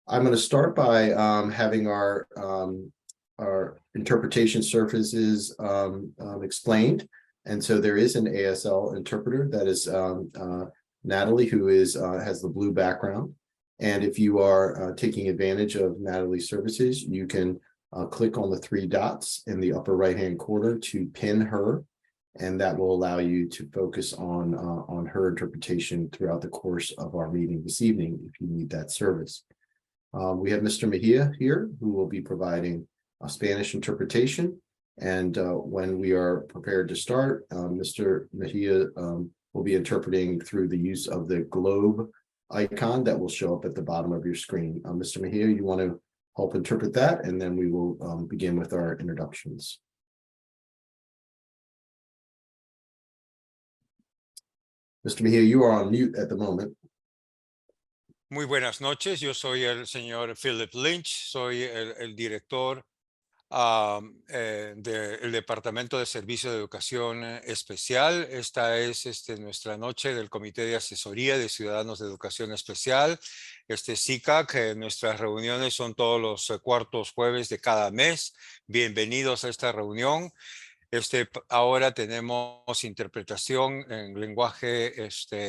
I'm going to start by having our interpretation surfaces explained. And so there is an ASL interpreter that is Natalie, who has the blue background. And if you are taking advantage of Natalie's services, you can click on the three dots in the upper right-hand corner to pin her, and that will allow you to focus on her interpretation throughout the course of our meeting this evening if you need that service. We have Mr. Mejia here, who will be providing a Spanish interpretation. And when we are prepared to start, Mr. Mejia will be interpreting through the use of the globe icon that will show up at the bottom of your screen. Mr. Mejia, you want to help interpret that, and then we will begin with our introductions. Mr. Mejia, you are on mute at the moment. Muy buenas noches, yo soy el señor Philip Lynch, soy el director del Departamento de Servicio de Educación Especial. Esta es nuestra noche del Comité de Asesoría de Ciudadanos de Educación Especial, SECAC. Nuestras reuniones son todos los cuartos jueves de cada mes. Bienvenidos a esta reunión. Ahora tenemos interpretación en lenguaje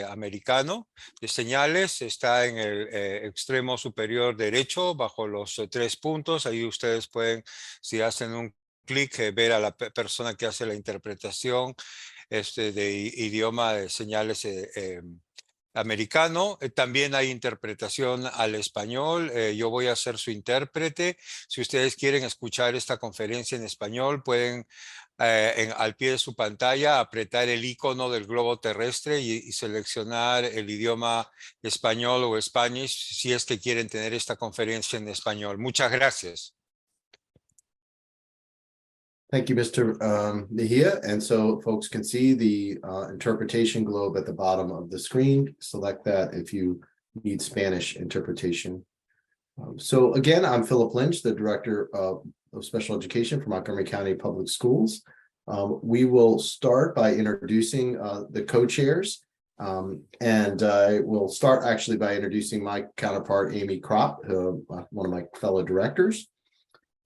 americano de señales. Está en el extremo superior derecho bajo los 3 puntos. Ahí ustedes pueden, si hacen un clic, ver a la persona que hace la interpretación de idioma de señales americano. También hay interpretación al español. Yo voy a ser su intérprete. Si ustedes quieren escuchar esta conferencia en español, pueden al pie de su pantalla apretar el icono del globo terrestre y seleccionar el idioma español o Spanish si es que quieren tener esta conferencia en español. Muchas gracias. Thank you, Mr. Mejia. And so folks can see the interpretation globe at the bottom of the screen. Select that if you need Spanish interpretation. So again, I'm Philip Lynch, the Director of Special Education for Montgomery County Public Schools. We will start by introducing the co-chairs. And I will start actually by introducing my counterpart, Amy Kropp, one of my fellow directors.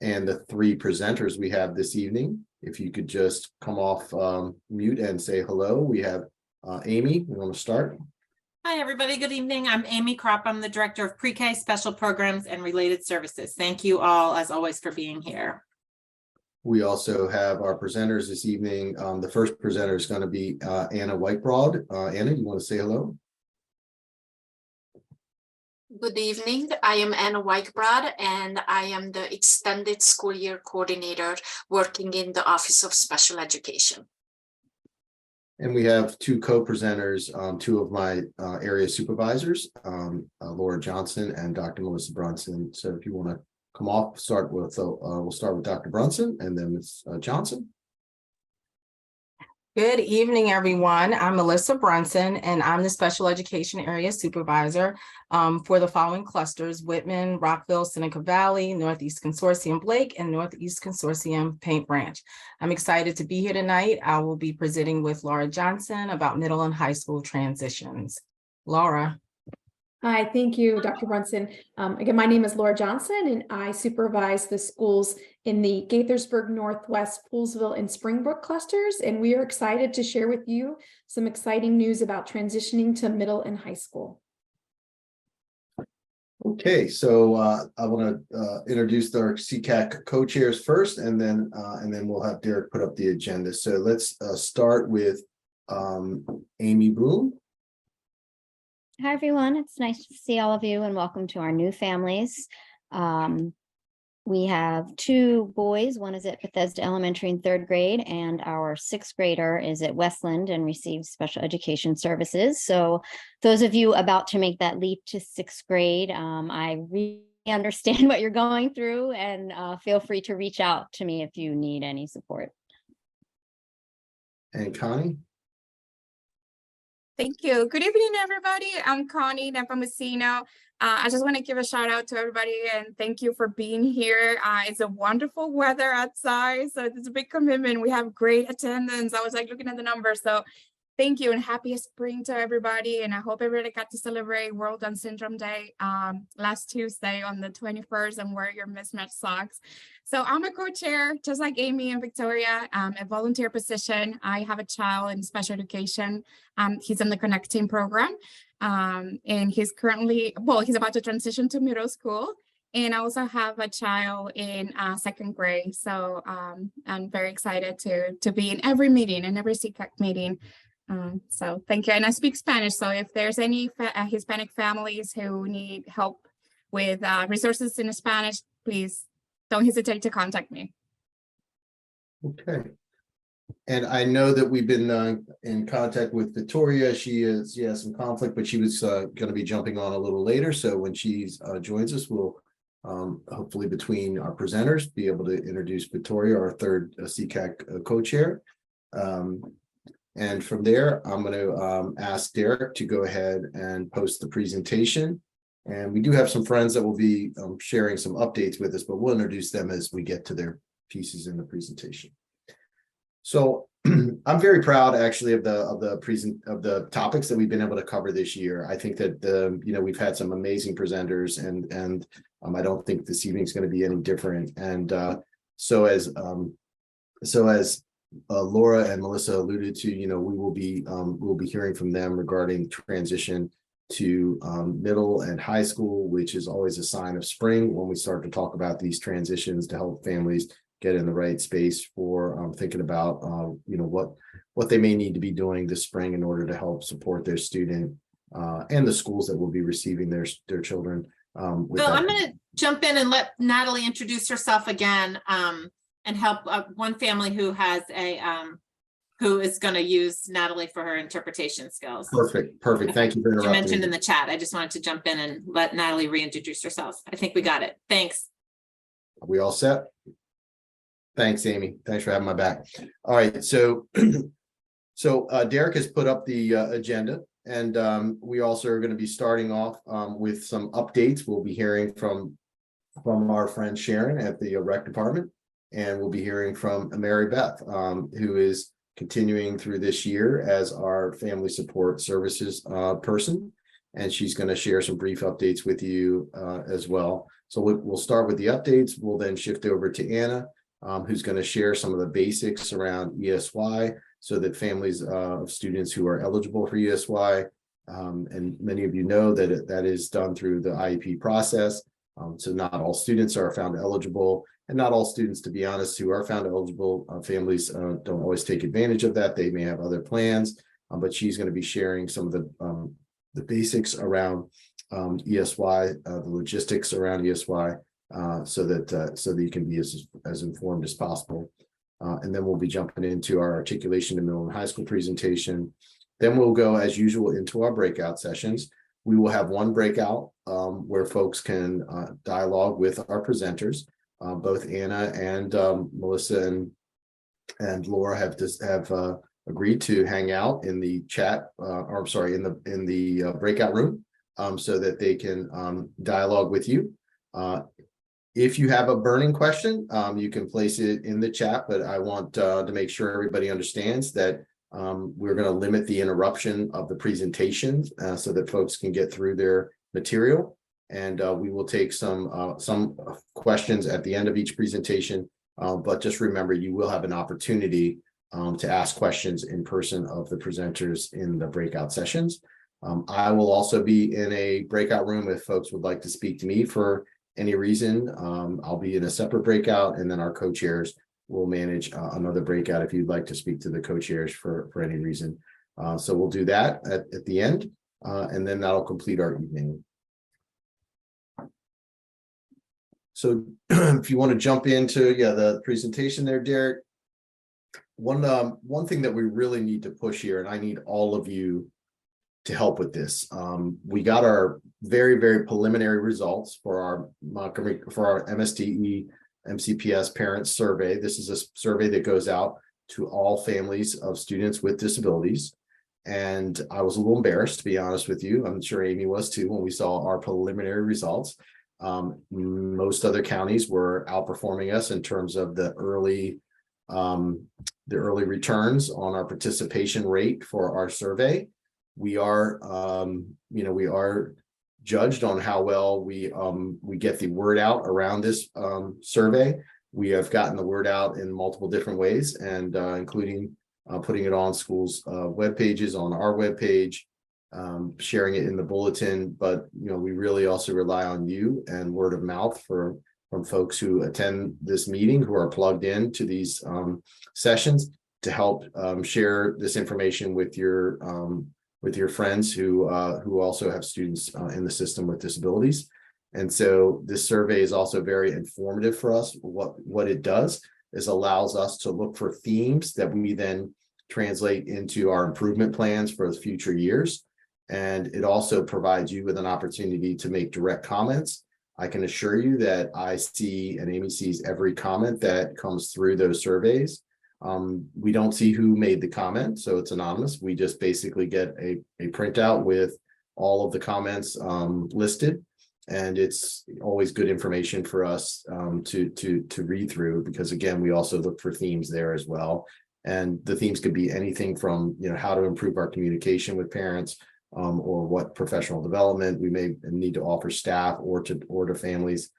And the 3 presenters we have this evening. If you could just come off mute and say hello. We have Amy, we want to start. Hi, everybody. Good evening. I'm Amy Kropp. I'm the Director of Pre-K Special Programs and Related Services. Thank you all, as always, for being here. We also have our presenters this evening. The first presenter is going to be Anna Whitebroad. Anna, you want to say hello? Good evening. I am Anna Whitebroad, and I am the Extended School Year Coordinator working in the Office of Special Education. And we have 2 co-presenters, 2 of my area supervisors, Laura Johnson and Dr. Melissa Brunson. So if you want to come off, we'll start with Dr. Brunson and then Ms. Johnson. Good evening, everyone. I'm Melissa Brunson, and I'm the Special Education Area Supervisor for the following clusters: Whitman, Rockville, Seneca Valley, Northeast Consortium Blake, and Northeast Consortium Paint Branch. I'm excited to be here tonight. I will be presenting with Laura Johnson about middle and high school transitions. Laura. Hi, thank you, Dr. Brunson. Again, my name is Laura Johnson, and I supervise the schools in the Gaithersburg, Northwest, Poolesville, and Springbrook clusters, and we are excited to share with you some exciting news about transitioning to middle and high school. Okay, so I want to introduce our SECAC co-chairs first, and then we'll have Derek put up the agenda. So let's start with Amy Bloom. Hi, everyone. It's nice to see all of you and welcome to our new families. We have 2 boys. One is at Bethesda Elementary in 3rd grade, and our 6th grader is at Westland and receives special education services. So those of you about to make that leap to 6th grade, I really understand what you're going through, and feel free to reach out to me if you need any support. And Connie? Thank you. Good evening, everybody. I'm Connie Nepomuceno. I just want to give a shout out to everybody and thank you for being here. It's a wonderful weather outside, so it's a big commitment. We have great attendance. I was like looking at the numbers, so thank you and happy spring to everybody. And I hope everybody got to celebrate World Down Syndrome Day last Tuesday on the 21st and wear your mismatched socks. So I'm a co-chair, just like Amy and Victoria, a volunteer position. I have a child in special education. He's in the Connecting program. And he's currently, well, he's about to transition to middle school. And I also have a child in second grade. So I'm very excited to be in every meeting, in every SECAC meeting. So thank you. And I speak Spanish. So if there's any Hispanic families who need help with resources in Spanish, please don't hesitate to contact me. Okay. And I know that we've been in contact with Victoria. She has some conflict, but she was going to be jumping on a little later. So when she joins us, we'll hopefully between our presenters be able to introduce Victoria, our third SECAC co-chair. And from there, I'm going to ask Derek to go ahead and post the presentation. And we do have some friends that will be sharing some updates with us, but we'll introduce them as we get to their pieces in the presentation. So I'm very proud actually of the topics that we've been able to cover this year. I think that we've had some amazing presenters, and I don't think this evening is going to be any different. And so as Laura and Melissa alluded to, we'll be hearing from them regarding transition to middle and high school, which is always a sign of spring when we start to talk about these transitions to help families get in the right space for thinking about what they may need to be doing this spring in order to help support their student and the schools that will be receiving their children. Bill, I'm going to jump in and let Natalie introduce herself again and help one family who has who is going to use Natalie for her interpretation skills. Perfect. Thank you for interrupting. You mentioned in the chat. I just wanted to jump in and let Natalie reintroduce herself. I think we got it. Thanks. Are we all set? Thanks, Amy. Thanks for having my back. All right, so Derek has put up the agenda, and we also are going to be starting off with some updates. We'll be hearing from our friend Sharon at the rec department, and we'll be hearing from Mary Beth, who is continuing through this year as our family support services person, and she's going to share some brief updates with you as well. So we'll start with the updates. We'll then shift over to Anna, who's going to share some of the basics around ESY so that families of students who are eligible for ESY, and many of you know that that is done through the IEP process. So not all students are found eligible, and not all students, to be honest, who are found eligible, families don't always take advantage of that. They may have other plans, but she's going to be sharing some of the basics around ESY, the logistics around ESY, so that you can be as informed as possible. And then we'll be jumping into our articulation to middle and high school presentation. Then we'll go, as usual, into our breakout sessions. We will have one breakout where folks can dialogue with our presenters. Both Anna and Melissa and Laura have agreed to hang out in the chat, or I'm sorry, in the breakout room, so that they can dialogue with you. If you have a burning question, you can place it in the chat, but I want to make sure everybody understands that we're going to limit the interruption of the presentation so that folks can get through their material. And we will take some questions at the end of each presentation, but just remember, you will have an opportunity to ask questions in person of the presenters in the breakout sessions. I will also be in a breakout room if folks would like to speak to me for any reason. I'll be in a separate breakout, and then our co-chairs will manage another breakout if you'd like to speak to the co-chairs for any reason. So we'll do that at the end, and then that'll complete our evening. So if you want to jump into the presentation there, Derek, one thing that we really need to push here, and I need all of you to help with this. We got our very, very preliminary results for our MSDE MCPS parents survey. This is a survey that goes out to all families of students with disabilities. And I was a little embarrassed, to be honest with you. I'm sure Amy was too when we saw our preliminary results. Most other counties were outperforming us in terms of the early the early returns on our participation rate for our survey. We are, we are judged on how well we get the word out around this survey. We have gotten the word out in multiple different ways, and including putting it on schools' web pages, on our web page, sharing it in the bulletin. But we really also rely on you and word of mouth from folks who attend this meeting, who are plugged in to these sessions, to help share this information with your friends who also have students in the system with disabilities. And so this survey is also very informative for us. What it does is allows us to look for themes that we then translate into our improvement plans for the future years. And it also provides you with an opportunity to make direct comments. I can assure you that I see, and Amy sees, every comment that comes through those surveys. We don't see who made the comment, so it's anonymous. We just basically get a printout with all of the comments listed, and it's always good information for us to read through, because again, we also look for themes there as well. And the themes could be anything from how to improve our communication with parents, or what professional development we may need to offer staff or to families.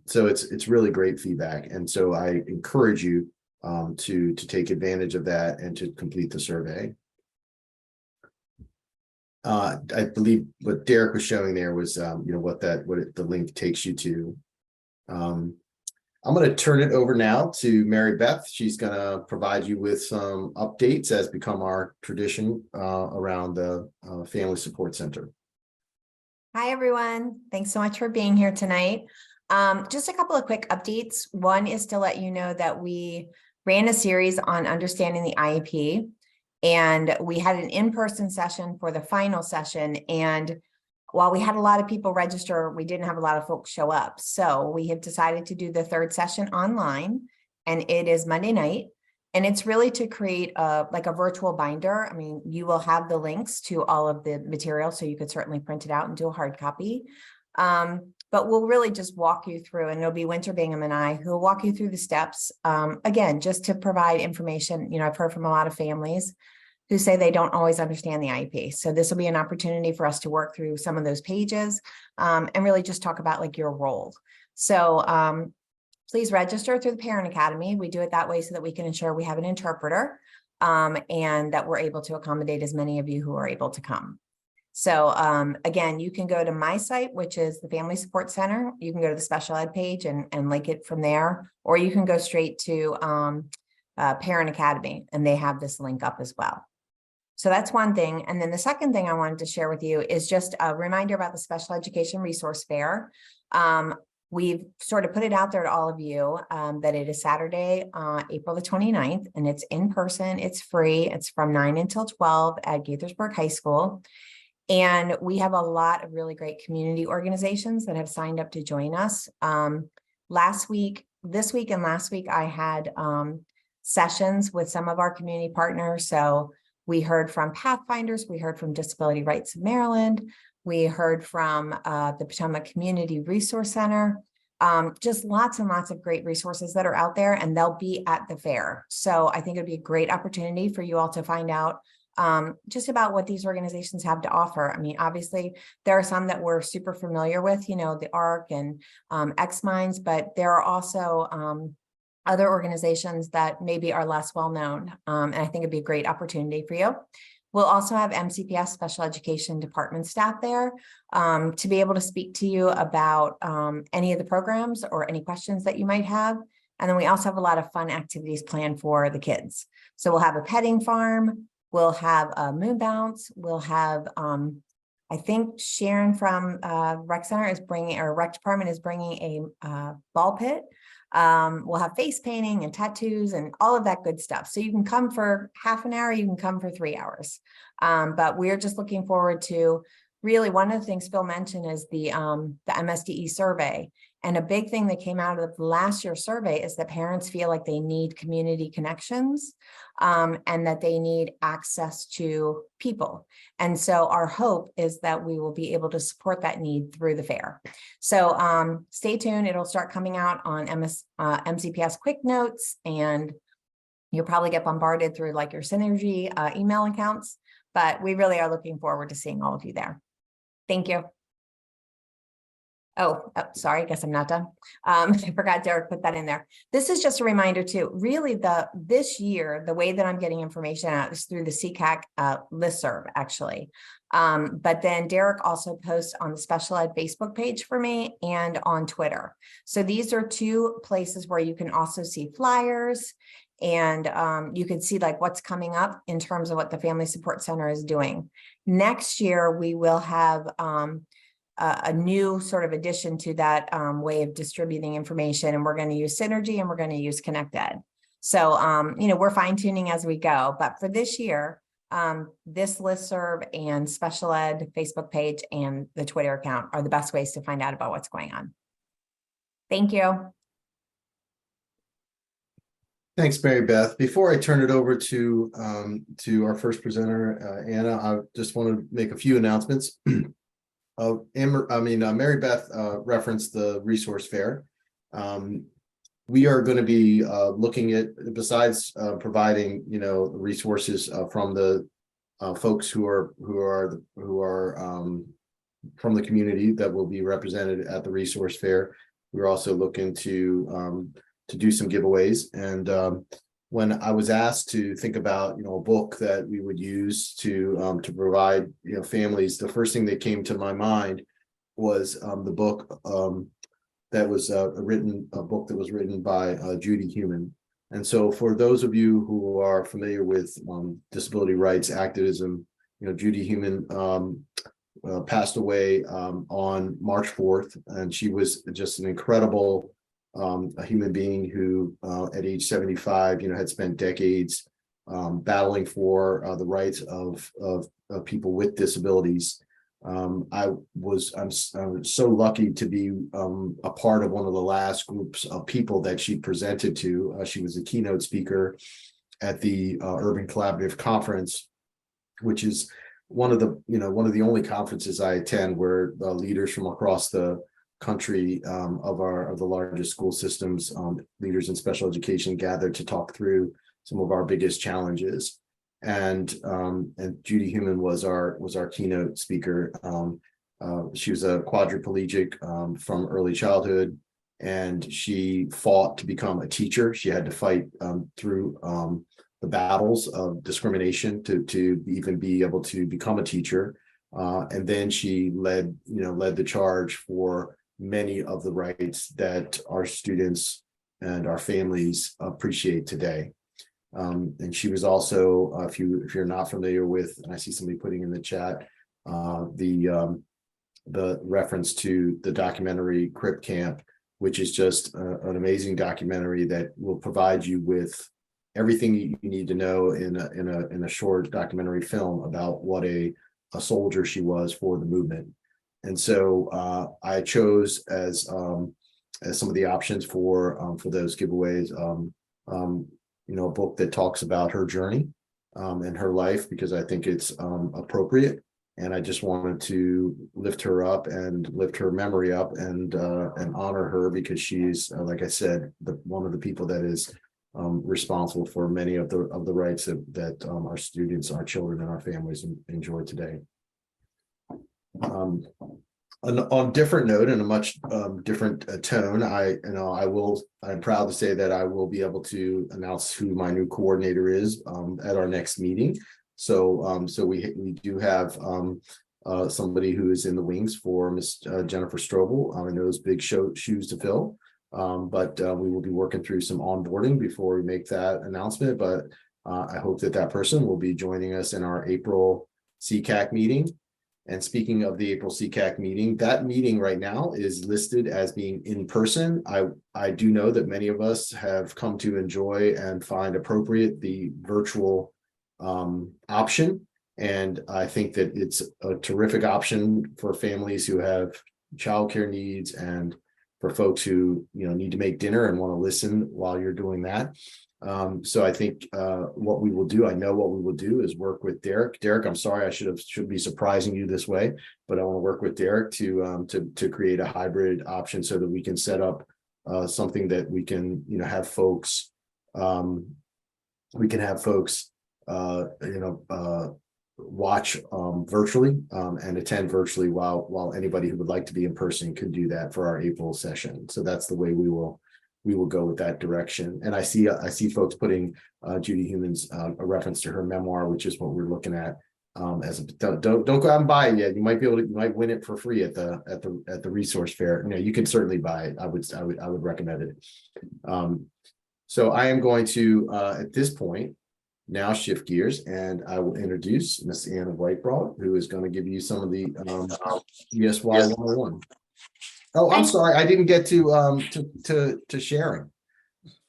So it's really great feedback, and so I encourage you to take advantage of that and to complete the survey. I believe what Derek was showing there was what the link takes you to. I'm going to turn it over now to Mary Beth. She's going to provide you with some updates, as become our tradition around the Family Support Center. Hi, everyone. Thanks so much for being here tonight. Just a couple of quick updates. One is to let you know that we ran a series on understanding the IEP, and we had an in-person session for the final session. And while we had a lot of people register, we didn't have a lot of folks show up. So we have decided to do the third session online, and it is Monday night. And it's really to create like a virtual binder. I mean, you will have the links to all of the material, so you could certainly print it out and do a hard copy. But we'll really just walk you through, and it'll be Winter Bingham and I who will walk you through the steps. Again, just to provide information. I've heard from a lot of families who say they don't always understand the IEP. So this will be an opportunity for us to work through some of those pages and really just talk about like your role. So please register through the Parent Academy. We do it that way so that we can ensure we have an interpreter and that we're able to accommodate as many of you who are able to come. So again, you can go to my site, which is the Family Support Center. You can go to the special ed page and link it from there, or you can go straight to Parent Academy, and they have this link up as well. So that's one thing. And then the second thing I wanted to share with you is just a reminder about the Special Education Resource Fair. We've sort of put it out there to all of you that it is Saturday, April the 29th, and it's in person. It's free. It's from 9 until 12 at Gaithersburg High School. And we have a lot of really great community organizations that have signed up to join us. This week and last week, I had sessions with some of our community partners. So we heard from Pathfinders, we heard from Disability Rights of Maryland, we heard from the Potomac Community Resource Center, just lots and lots of great resources that are out there, and they'll be at the fair. So I think it'd be a great opportunity for you all to find out just about what these organizations have to offer. I mean, obviously, there are some that we're super familiar with, the ARC and X-Minds, but there are also other organizations that maybe are less well known. And I think it'd be a great opportunity for you. We'll also have MCPS Special Education Department staff there to be able to speak to you about any of the programs or any questions that you might have. And then we also have a lot of fun activities planned for the kids. So we'll have a petting farm, we'll have a moon bounce, we'll have, I think Sharon from Rec Center is bringing, or Rec Department is bringing a ball pit. We'll have face painting and tattoos and all of that good stuff. So you can come for half an hour, you can come for 3 hours. But we're just looking forward to really, one of the things Phil mentioned is the MSDE survey. And a big thing that came out of last year's survey is that parents feel like they need community connections and that they need access to people. And so our hope is that we will be able to support that need through the fair. So stay tuned. It'll start coming out on MCPS Quick Notes, and You'll probably get bombarded through like your Synergy email accounts, but we really are looking forward to seeing all of you there. Thank you. Oh, sorry, I guess I'm not done. I forgot Derek put that in there. This is just a reminder too, really this year, the way that I'm getting information out is through the SECAC listserv actually. But then Derek also posts on the special ed Facebook page for me and on Twitter. So these are two places where you can also see flyers and you can see like what's coming up in terms of what the Family Support Center is doing. Next year, we will have a new sort of addition to that way of distributing information, and we're going to use Synergy and we're going to use ConnectEd. So, you know, we're fine tuning as we go, but for this year, this listserv and special ed Facebook page and the Twitter account are the best ways to find out about what's going on. Thank you. Thanks, Mary Beth. Before I turn it over to our first presenter, Anna, I just want to make a few announcements. Mary Beth referenced the resource fair. We are going to be looking at, besides providing, you know, resources from the folks who are from the community that will be represented at the resource fair. We're also looking to do some giveaways. And when I was asked to think about, you know, a book that we would use to provide, you know, families, the first thing that came to my mind was the book that was written by Judy Heumann. And so for those of you who are familiar with disability rights activism, you know, Judy Heumann passed away on March 4th, and she was just an incredible a human being who at age 75, you know, had spent decades battling for the rights of people with disabilities. I'm so lucky to be a part of one of the last groups of people that she presented to. She was a keynote speaker at the Urban Collaborative Conference, which is one of the only conferences I attend where leaders from across the country of the largest school systems, leaders in special education gathered to talk through some of our biggest challenges. And Judy Heumann was our keynote speaker. She was a quadriplegic from early childhood, and she fought to become a teacher. She had to fight through the battles of discrimination to even be able to become a teacher. And then she led the charge for many of the rights that our students and our families appreciate today. And she was also, if you're not familiar with, and I see somebody putting in the chat, the reference to the documentary Crip Camp, which is just an amazing documentary that will provide you with everything you need to know in a short documentary film about what a soldier she was for the movement. And so I chose as some of the options for those giveaways, you know, a book that talks about her journey and her life, because I think it's appropriate. And I just wanted to lift her up and lift her memory up and honor her, because she's, like I said, one of the people that is responsible for many of the rights that our students, our children, and our families enjoy today. On a different note, and a much different tone, I'm proud to say that I will be able to announce who my new coordinator is at our next meeting. So we do have somebody who is in the wings for Miss Jennifer Strobel. I know those big shoes to fill, but we will be working through some onboarding before we make that announcement. But I hope that person will be joining us in our April SECAC meeting. And speaking of the April SECAC meeting, that meeting right now is listed as being in person. I do know that many of us have come to enjoy and find appropriate the virtual option. And I think that it's a terrific option for families who have childcare needs, and for folks who, you know, need to make dinner and want to listen while you're doing that. So I think what we will do, I know what we will do, is work with Derek. Derek, I'm sorry, I should be surprising you this way, but I want to work with Derek to create a hybrid option so that we can set up something that we can, you know, have folks we can have folks, watch virtually and attend virtually while anybody who would like to be in person could do that for our April session. So that's the way we will go with that direction. And I see folks putting Judy Human's a reference to her memoir, which is what we're looking at. As a don't go out and buy it yet. You might win it for free at the resource fair. You can certainly buy it. I would recommend it. So I am going to at this point now shift gears, and I will introduce Miss Anna Whitebroad, who is going to give you some of the ESY 101. Oh, I'm sorry, I didn't get to Sharon.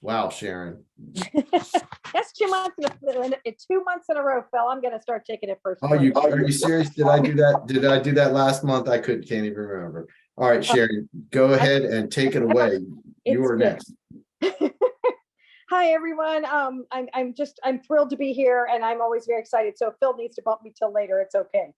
Wow, Sharon. That's 2 months 2 months in a row, Phil. I'm gonna start taking it first. Oh, are you serious? Did I do that? Did I do that last month? I can't even remember. All right, Sharon, go ahead and take it away. You are next. Hi, everyone. I'm thrilled to be here, and I'm always very excited. So if Phil needs to bump me till later, it's okay.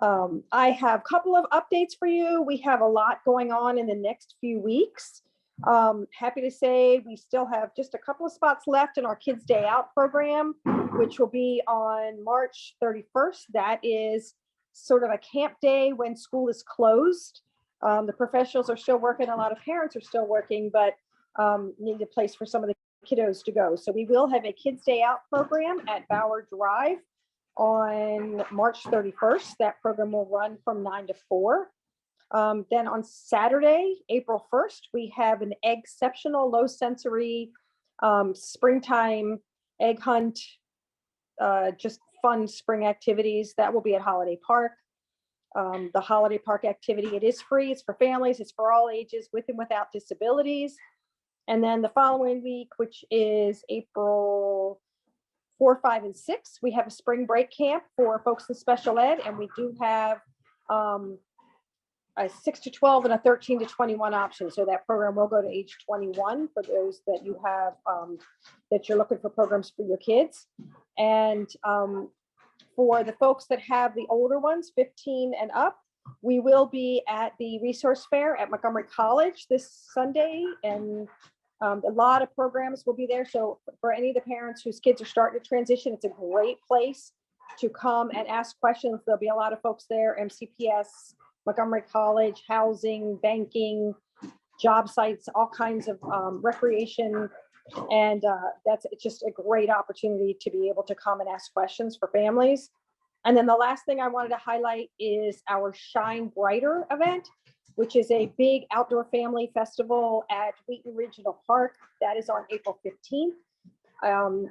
I have a couple of updates for you. We have a lot going on in the next few weeks. Happy to say we still have just a couple of spots left in our Kids Day Out program, which will be on March 31st. That is sort of a camp day when school is closed. The professionals are still working, a lot of parents are still working, but need a place for some of the kiddos to go. So we will have a Kids Day Out program at Bauer Drive on March 31st. That program will run from 9 to 4. Then on Saturday, April 1st, we have an exceptional low sensory springtime egg hunt, just fun spring activities. That will be at Holiday Park. The Holiday Park activity, it is free. It's for families. It's for all ages with and without disabilities. And then the following week, which is April 4, 5, and 6, we have a spring break camp for folks in special ed. And we do have a 6 to 12 and a 13 to 21 option. So that program will go to age 21 for those that you have, that you're looking for programs for your kids. And for the folks that have the older ones, 15 and up, we will be at the resource fair at Montgomery College this Sunday, and a lot of programs will be there. So for any of the parents whose kids are starting to transition, it's a great place to come and ask questions. There'll be a lot of folks there, MCPS, Montgomery College, housing, banking, job sites, all kinds of recreation. And it's just a great opportunity to be able to come and ask questions for families. And then the last thing I wanted to highlight is our Shine Brighter event, which is a big outdoor family festival at Wheaton Regional Park. That is on April 15th.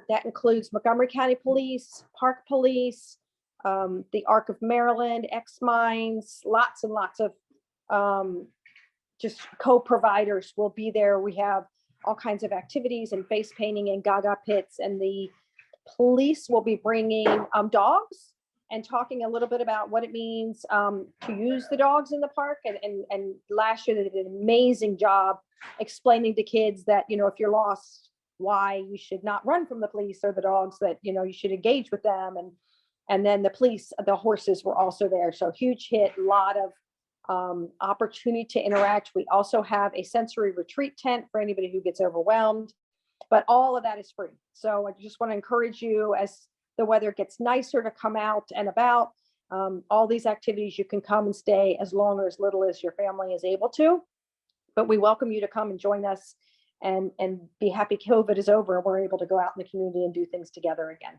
That includes Montgomery County Police, Park Police, the Arc of Maryland, X-Mines, lots and lots of just co-providers will be there. We have all kinds of activities and face painting and gaga pits, and the police will be bringing dogs and talking a little bit about what it means to use the dogs in the park. And last year they did an amazing job explaining to kids that, if you're lost, why you should not run from the police or the dogs, that, you should engage with them. And then the police, the horses were also there. So huge hit, a lot of opportunity to interact. We also have a sensory retreat tent for anybody who gets overwhelmed, but all of that is free. So I just want to encourage you, as the weather gets nicer, to come out and about. All these activities, you can come and stay as long or as little as your family is able to, but we welcome you to come and join us and be happy COVID is over and we're able to go out in the community and do things together again.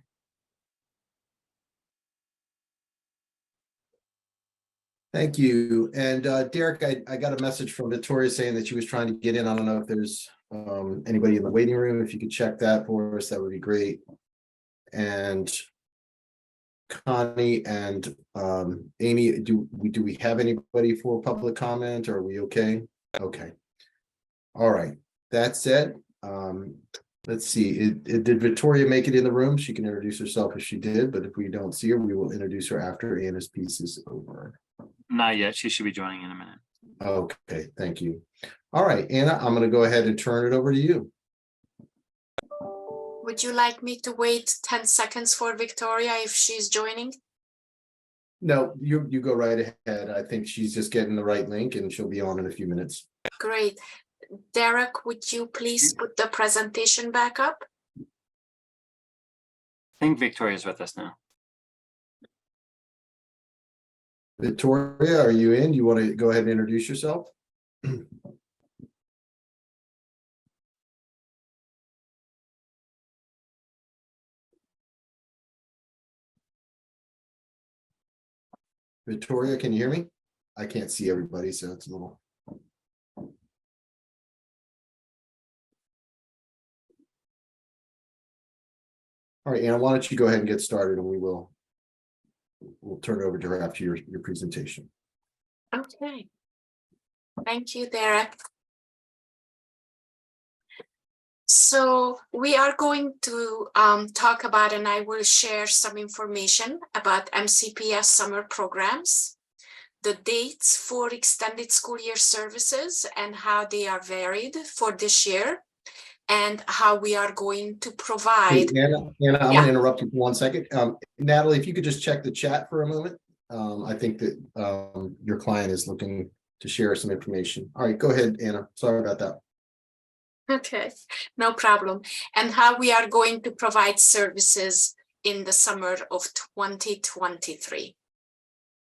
Thank you. And Derek, I got a message from Victoria saying that she was trying to get in. I don't know if there's anybody in the waiting room. If you could check that for us, that would be great. And Connie and Amy, do we have anybody for public comment, or are we okay? Okay. All right. That said, let's see. Did Victoria make it in the room? She can introduce herself if she did, but if we don't see her, we will introduce her after Anna's piece is over. Not yet. She should be joining in a minute. Okay, thank you. All right, Anna, I'm going to go ahead and turn it over to you. Would you like me to wait 10 seconds for Victoria if she's joining? No, you go right ahead. I think she's just getting the right link and she'll be on in a few minutes. Great. Derek, would you please put the presentation back up? I think Victoria's with us now. Victoria, are you in? You want to go ahead and introduce yourself? Victoria, can you hear me? I can't see everybody, so it's a little. All right, Anna, why don't you go ahead and get started, and we'll turn it over to her after your presentation. Okay. Thank you, Derek. So we are going to talk about, and I will share some information about MCPS summer programs, the dates for extended school year services and how they are varied for this year, and how we are going to provide. Hey, Anna, I'm going to interrupt you for 1 second. Natalie, if you could just check the chat for a moment. I think that your client is looking to share some information. All right, go ahead, Anna. Sorry about that. Okay, no problem. And how we are going to provide services in the summer of 2023.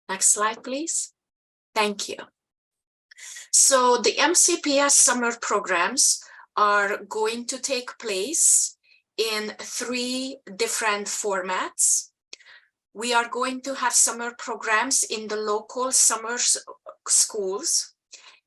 Next slide, please. Thank you. So the MCPS summer programs are going to take place in 3 different formats. We are going to have summer programs in the local summer schools.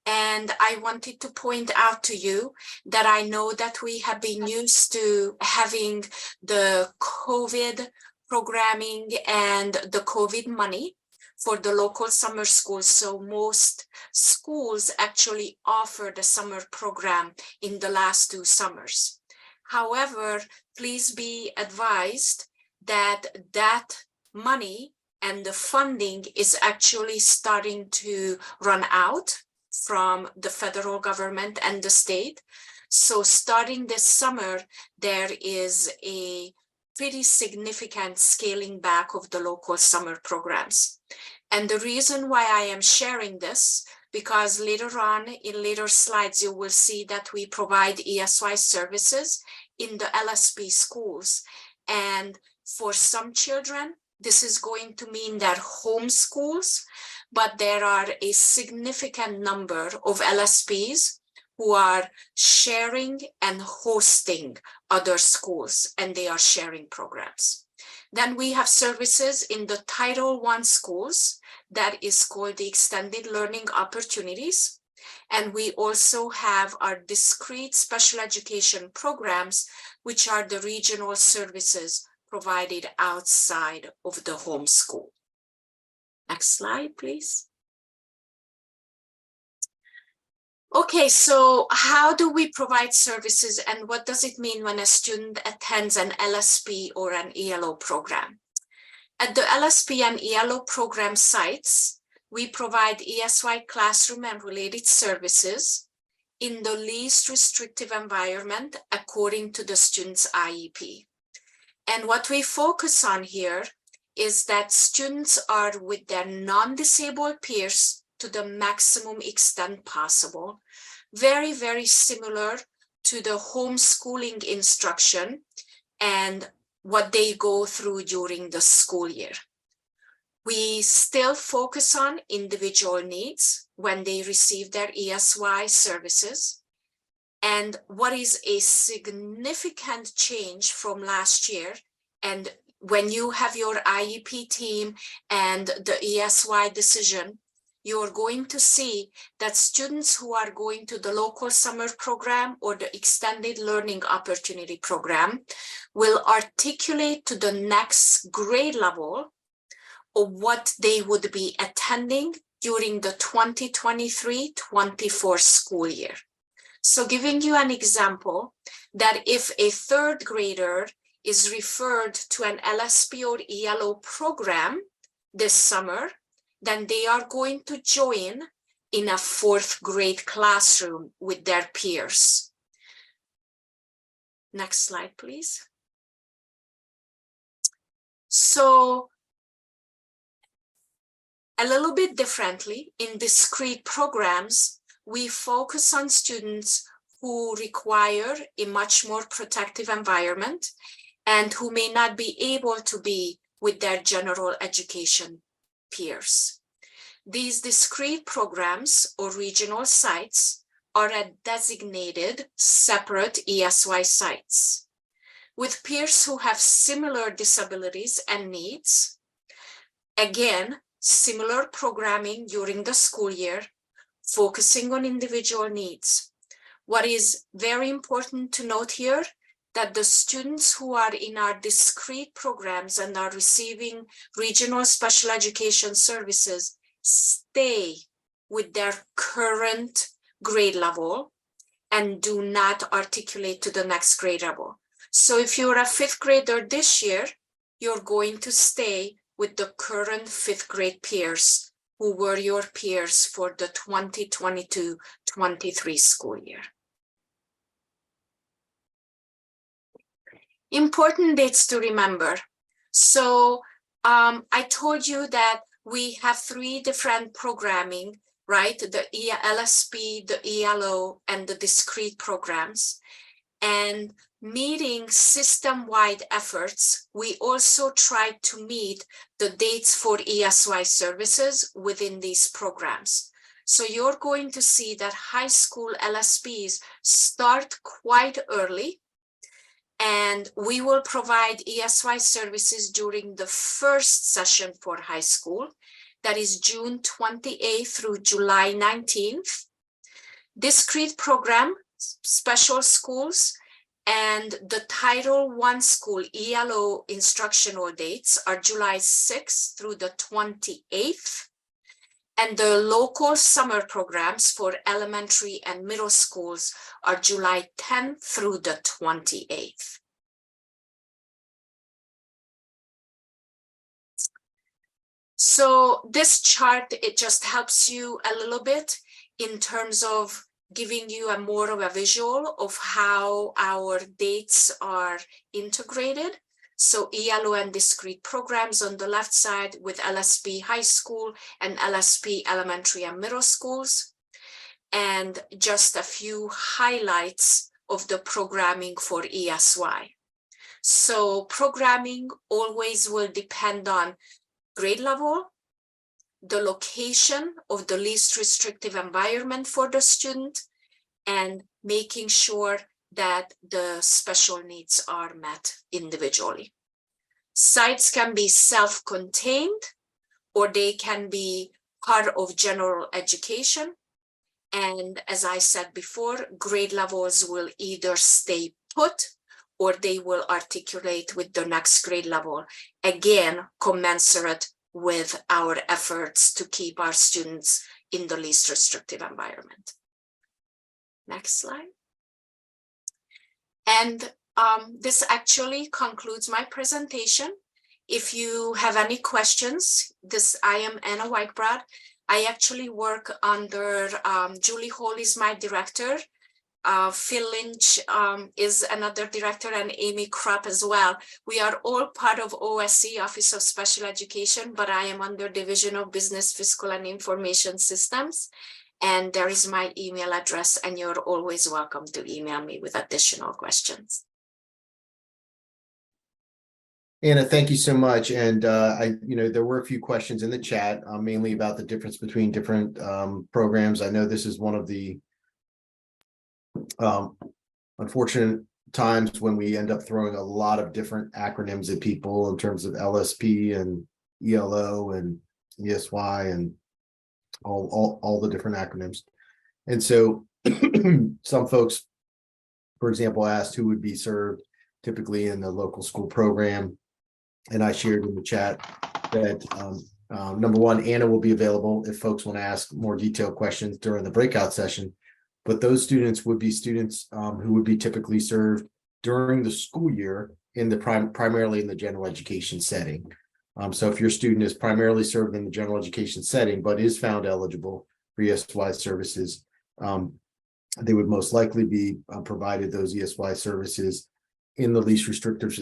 And I wanted to point out to you that I know that we have been used to having the COVID programming and the COVID money for the local summer schools. So most schools actually offer the summer program in the last 2 summers. However, please be advised that that money and the funding is actually starting to run out from the federal government and the state. So starting this summer, there is a pretty significant scaling back of the local summer programs. And the reason why I am sharing this, because later on in later slides, you will see that we provide ESY services in the LSP schools. And for some children, this is going to mean that home schools, but there are a significant number of LSPs who are sharing and hosting other schools, and they are sharing programs. Then we have services in the Title I schools that is called the Extended Learning Opportunities. And we also have our discrete special education programs, which are the regional services provided outside of the home school. Next slide, please. Okay, so how do we provide services and what does it mean when a student attends an LSP or an ELO program? At the LSP and ELO program sites, we provide ESY classroom and related services in the least restrictive environment according to the student's IEP. And what we focus on here is that students are with their non-disabled peers to the maximum extent possible, very, very similar to the homeschooling instruction and what they go through during the school year. We still focus on individual needs when they receive their ESY services. And what is a significant change from last year, and when you have your IEP team and the ESY decision, you're going to see that students who are going to the local summer program or the extended learning opportunity program will articulate to the next grade level of what they would be attending during the 2023-24 school year. So giving you an example, that if a 3rd grader is referred to an LSP or ELO program this summer, then they are going to join in a 4th grade classroom with their peers. Next slide, please. So a little bit differently, in discrete programs, we focus on students who require a much more protective environment. and who may not be able to be with their general education peers. These discrete programs or regional sites are at designated separate ESY sites with peers who have similar disabilities and needs. Again, similar programming during the school year, focusing on individual needs. What is very important to note here, that the students who are in our discrete programs and are receiving regional special education services stay with their current grade level and do not articulate to the next grade level. So if you're a 5th grader this year, you're going to stay with the current 5th grade peers who were your peers for the 2022-23 school year. Important dates to remember. So I told you that we have 3 different programming, right? The LSP, the ELO, and the discrete programs. And meeting system-wide efforts, we also try to meet the dates for ESY services within these programs. So you're going to see that high school LSPs start quite early, and we will provide ESY services during the first session for high school, that is June 28th through July 19th. Discrete program, special schools, and the Title I school ELO instructional dates are July 6th through the 28th. And the local summer programs for elementary and middle schools are July 10th through the 28th. So this chart, it just helps you a little bit in terms of giving you a more of a visual of how our dates are integrated. So ELO and discrete programs on the left side with LSP high school and LSP elementary and middle schools. And just a few highlights of the programming for ESY. So programming always will depend on grade level, the location of the least restrictive environment for the student, and making sure that the special needs are met individually. Sites can be self-contained, or they can be part of general education. And as I said before, grade levels will either stay put or they will articulate with the next grade level, again, commensurate with our efforts to keep our students in the least restrictive environment. Next slide. And this actually concludes my presentation. If you have any questions, I am Anna Weichbrod. I actually work under Julie Hall is my director. Phil Lynch is another director, and Amy Krupp as well. We are all part of OSC, Office of Special Education, but I am under Division of Business, Fiscal, and Information Systems. And there is my email address, and you're always welcome to email me with additional questions. Anna, thank you so much. And there were a few questions in the chat, mainly about the difference between different programs. I know this is one of the unfortunate times when we end up throwing a lot of different acronyms at people in terms of LSP and ELO and ESY and all the different acronyms. And so some folks, for example, asked who would be served typically in the local school program. And I shared in the chat that number one, Anna will be available if folks want to ask more detailed questions during the breakout session. But those students would be students who would be typically served during the school year in the primarily in the general education setting. So if your student is primarily served in the general education setting, but is found eligible for ESY services, they would most likely be provided those ESY services in the least restrictive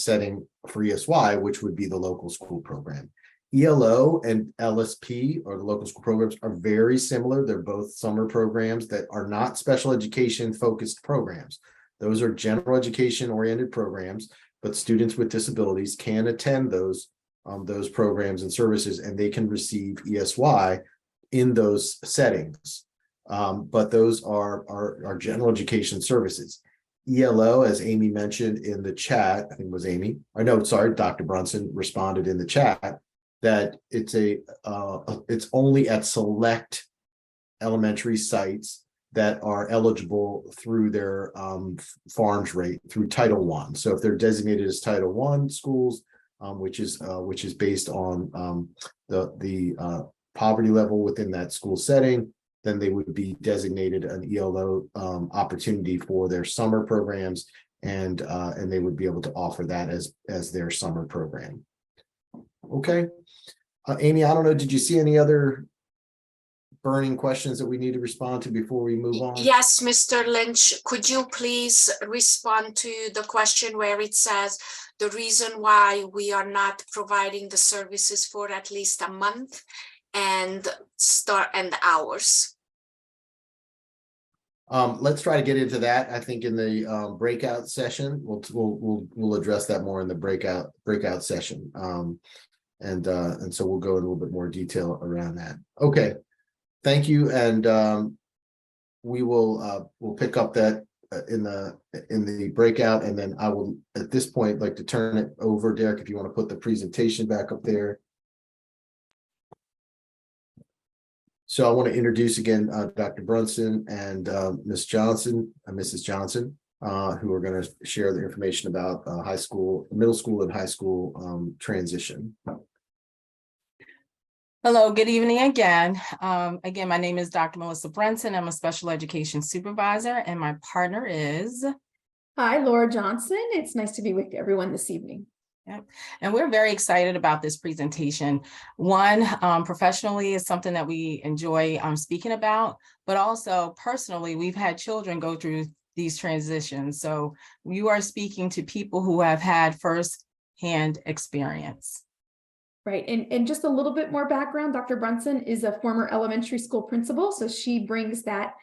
setting for ESY, which would be the local school program. ELO and LSP, or the local school programs, are very similar. They're both summer programs that are not special education focused programs. Those are general education oriented programs but students with disabilities can attend those programs and services, and they can receive ESY in those settings. But those are general education services. ELO, as Amy mentioned in the chat, I think it was Amy, or no, sorry, Dr. Brunson responded in the chat that it's only at select elementary sites that are eligible through their farms rate through Title I. So if they're designated as Title I schools, which is based on the poverty level within that school setting, then they would be designated an ELO opportunity for their summer programs, and they would be able to offer that as their summer program. Okay, Amy, I don't know, did you see any other burning questions that we need to respond to before we move on? Yes, Mr. Lynch, could you please respond to the question where it says the reason why we are not providing the services for at least a month and the hours? Let's try to get into that. I think in the breakout session, we'll address that more in the breakout session. And so we'll go in a little bit more detail around that. Okay, thank you, and we'll pick up that in the breakout, and then I will at this point like to turn it over, Derek, if you want to put the presentation back up there. So I want to introduce again Dr. Brunson and Ms. Johnson, Mrs. Johnson, who are going to share the information about middle school and high school transition. Hello, good evening again. Again, my name is Dr. Melissa Brunson. I'm a special education supervisor, and my partner is. Hi, Laura Johnson. It's nice to be with everyone this evening. Yep. And we're very excited about this presentation. One, professionally is something that we enjoy speaking about, but also personally, we've had children go through these transitions. So you are speaking to people who have had first-hand experience. Right, and just a little bit more background, Dr. Brunson is a former elementary school principal, so she brings that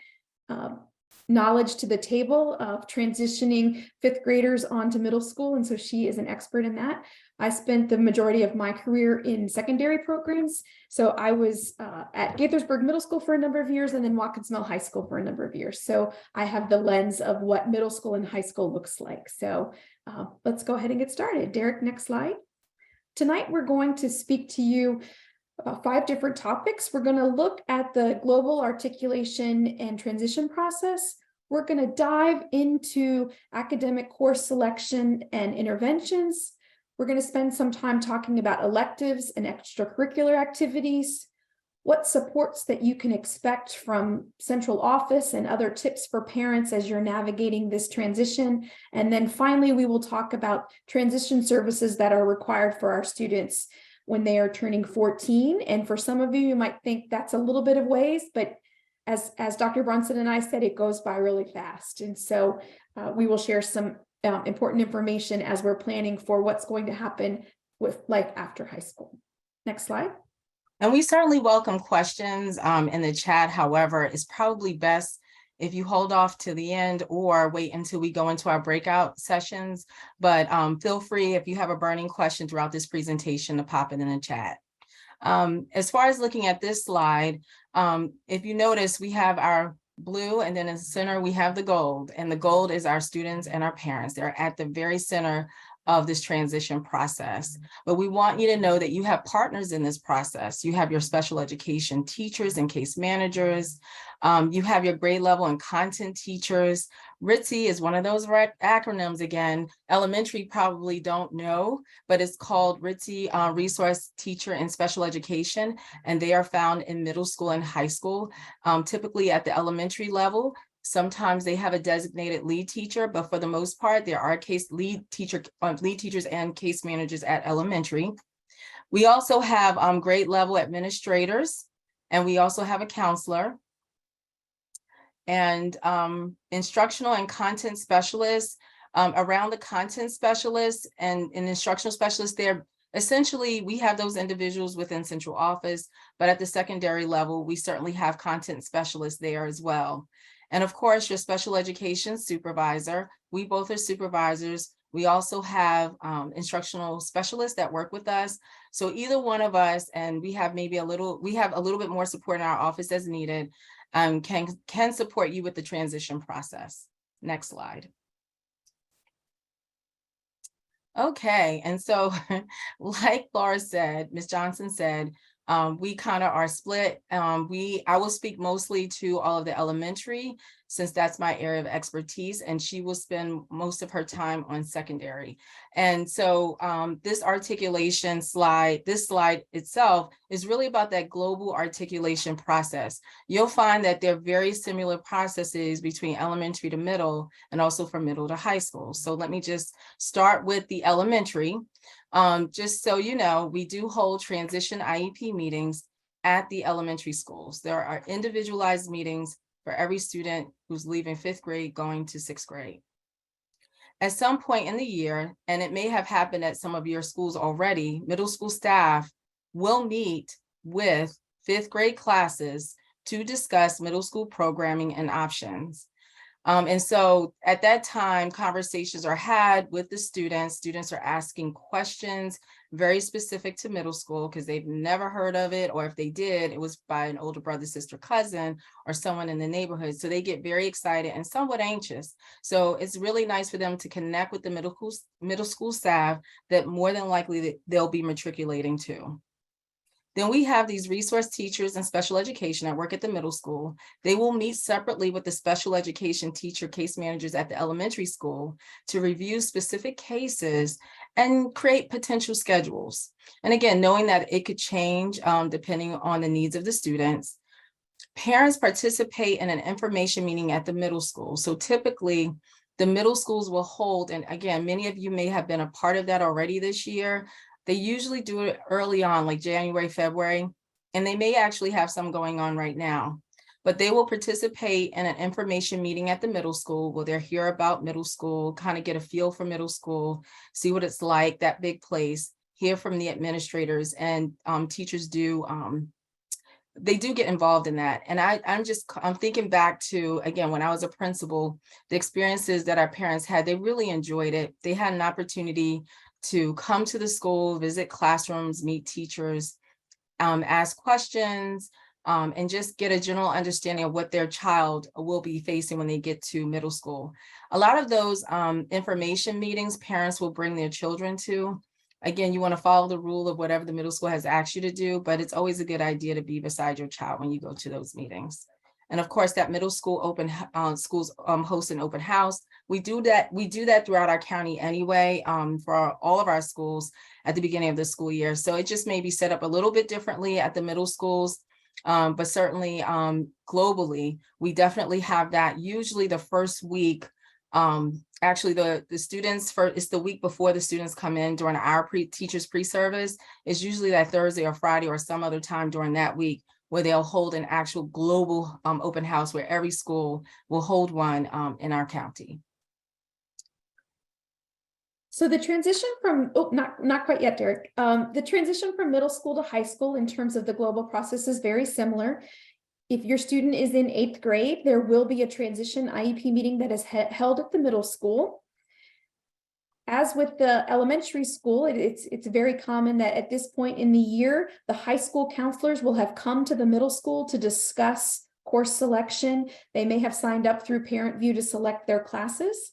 knowledge to the table of transitioning fifth graders onto middle school, and so she is an expert in that. I spent the majority of my career in secondary programs, so I was at Gaithersburg Middle School for a number of years, and then Watkins Mill High School for a number of years, so I have the lens of what middle school and high school looks like. So let's go ahead and get started. Derek, next slide. Tonight, we're going to speak to you about 5 different topics. We're going to look at the global articulation and transition process. We're going to dive into academic course selection and interventions. We're going to spend some time talking about electives and extracurricular activities, what supports that you can expect from central office, and other tips for parents as you're navigating this transition. And then finally, we will talk about transition services that are required for our students when they are turning 14. And for some of you, you might think that's a little bit of ways, but as Dr. Brunson and I said, it goes by really fast. And so we will share some important information as we're planning for what's going to happen with life after high school. Next slide. And we certainly welcome questions in the chat. However, it's probably best if you hold off to the end or wait until we go into our breakout sessions. But feel free, if you have a burning question throughout this presentation, to pop it in the chat. As far as looking at this slide, if you notice, we have our blue, and then in the center, we have the gold. And the gold is our students and our parents. They're at the very center of this transition process. But we want you to know that you have partners in this process. You have your special education teachers and case managers. You have your grade level and content teachers. RITSE is one of those acronyms again. Elementary probably don't know, but it's called RITSE, Resource Teacher in Special Education, and they are found in middle school and high school, typically at the elementary level. Sometimes they have a designated lead teacher, but for the most part, there are lead teachers and case managers at elementary. We also have grade level administrators, and we also have a counselor. And instructional and content specialists. Around the content specialists and instructional specialists, they're essentially, we have those individuals within central office, but at the secondary level, we certainly have content specialists there as well. And of course, your special education supervisor, we both are supervisors. We also have instructional specialists that work with us. So either one of us, and we have a little bit more support in our office as needed, can support you with the transition process. Next slide. Okay, and so like Laura said, Ms. Johnson said, we kind of are split. I will speak mostly to all of the elementary, since that's my area of expertise, and she will spend most of her time on secondary. And so this articulation slide, this slide itself is really about that global articulation process. You'll find that there are very similar processes between elementary to middle and also from middle to high school. So let me just start with the elementary. Just so you know, we do hold transition IEP meetings at the elementary schools. There are individualized meetings for every student who's leaving 5th grade going to 6th grade. At some point in the year, and it may have happened at some of your schools already, middle school staff will meet with 5th grade classes to discuss middle school programming and options. And so at that time, conversations are had with the students. Students are asking questions very specific to middle school because they've never heard of it, or if they did, it was by an older brother, sister, cousin, or someone in the neighborhood. So they get very excited and somewhat anxious. So it's really nice for them to connect with the middle school staff that more than likely they'll be matriculating to. Then we have these resource teachers and special education that work at the middle school. They will meet separately with the special education teacher case managers at the elementary school to review specific cases and create potential schedules. And again, knowing that it could change depending on the needs of the students. Parents participate in an information meeting at the middle school. So typically, the middle schools will hold, and again, many of you may have been a part of that already this year. They usually do it early on, like January, February, and they may actually have some going on right now. But they will participate in an information meeting at the middle school where they'll hear about middle school, kind of get a feel for middle school, see what it's like, that big place, hear from the administrators, and teachers do, they do get involved in that. And I'm thinking back to, again, when I was a principal, the experiences that our parents had, they really enjoyed it. They had an opportunity to come to the school, visit classrooms, meet teachers, ask questions, and just get a general understanding of what their child will be facing when they get to middle school. A lot of those information meetings, parents will bring their children to. Again, you want to follow the rule of whatever the middle school has asked you to do, but it's always a good idea to be beside your child when you go to those meetings. And of course, that middle school schools host an open house. We do that throughout our county anyway, for all of our schools at the beginning of the school year. So it just may be set up a little bit differently at the middle schools, but certainly globally, we definitely have that usually the first week. Actually, the students, it's the week before the students come in during our teachers pre-service. It's usually that Thursday or Friday or some other time during that week where they'll hold an actual global open house where every school will hold one in our county. So the transition from, not quite yet, Derek. The transition from middle school to high school in terms of the global process is very similar. If your student is in 8th grade, there will be a transition IEP meeting that is held at the middle school. As with the elementary school, it's very common that at this point in the year, the high school counselors will have come to the middle school to discuss course selection. They may have signed up through Parent View to select their classes.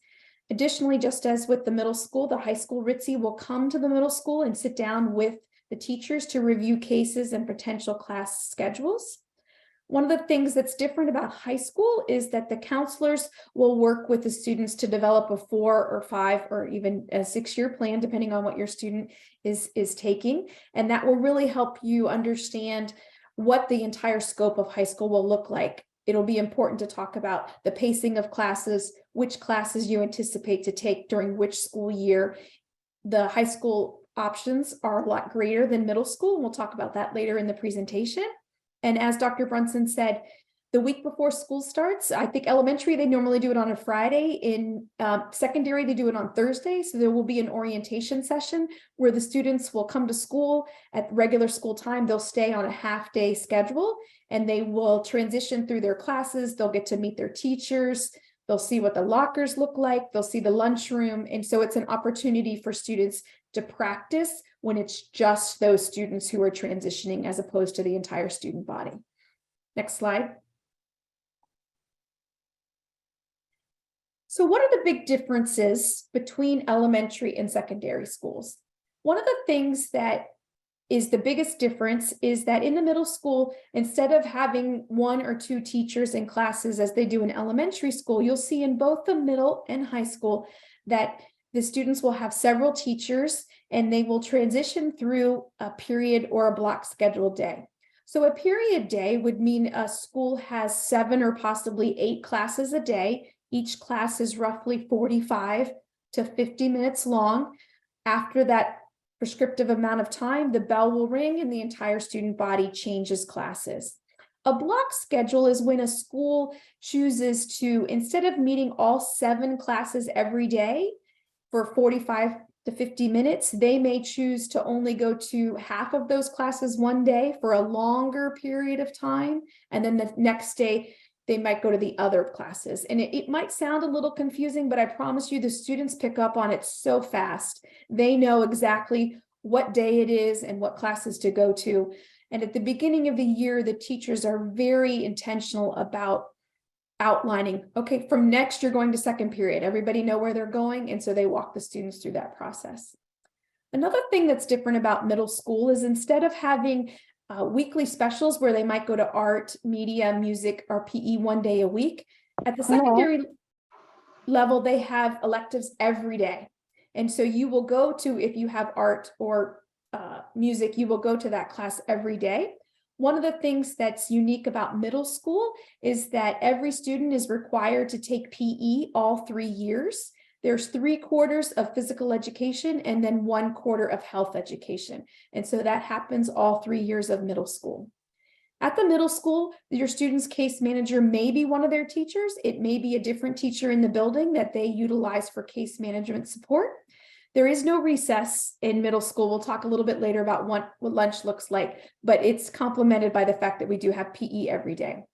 Additionally, just as with the middle school, the high school RITSI will come to the middle school and sit down with the teachers to review cases and potential class schedules. One of the things that's different about high school is that the counselors will work with the students to develop a 4 or 5 or even a 6-year plan, depending on what your student is taking. And that will really help you understand what the entire scope of high school will look like. It'll be important to talk about the pacing of classes, which classes you anticipate to take during which school year. The high school options are a lot greater than middle school, and we'll talk about that later in the presentation. And as Dr. Brunson said, the week before school starts, I think elementary, they normally do it on a Friday. In secondary, they do it on Thursday. So there will be an orientation session where the students will come to school at regular school time. They'll stay on a half-day schedule and they will transition through their classes. They'll get to meet their teachers. They'll see what the lockers look like. They'll see the lunchroom. And so it's an opportunity for students to practice when it's just those students who are transitioning as opposed to the entire student body. Next slide. So what are the big differences between elementary and secondary schools? One of the things that is the biggest difference is that in the middle school, instead of having 1 or 2 teachers in classes as they do in elementary school, you'll see in both the middle and high school that the students will have several teachers and they will transition through a period or a block scheduled day. So a period day would mean a school has 7 or possibly 8 classes a day. Each class is roughly 45 to 50 minutes long. After that prescriptive amount of time, the bell will ring and the entire student body changes classes. A block schedule is when a school chooses to, instead of meeting all 7 classes every day for 45 to 50 minutes, they may choose to only go to half of those classes one day for a longer period of time. And then the next day, they might go to the other classes. And it might sound a little confusing, but I promise you the students pick up on it so fast. They know exactly what day it is and what classes to go to. And at the beginning of the year, the teachers are very intentional about outlining, okay, from next you're going to second period. Everybody know where they're going. And so they walk the students through that process. Another thing that's different about middle school is instead of having weekly specials where they might go to art, media, music, or PE one day a week, at the secondary level, they have electives every day. And so you will go to, if you have art or music, you will go to that class every day. One of the things that's unique about middle school is that every student is required to take PE all 3 years. There's 3 quarters of physical education and then 1 quarter of health education. And so that happens all 3 years of middle school. At the middle school, your student's case manager may be one of their teachers. It may be a different teacher in the building that they utilize for case management support. There is no recess in middle school. We'll talk a little bit later about what lunch looks like, but it's complemented by the fact that we do have PE every day.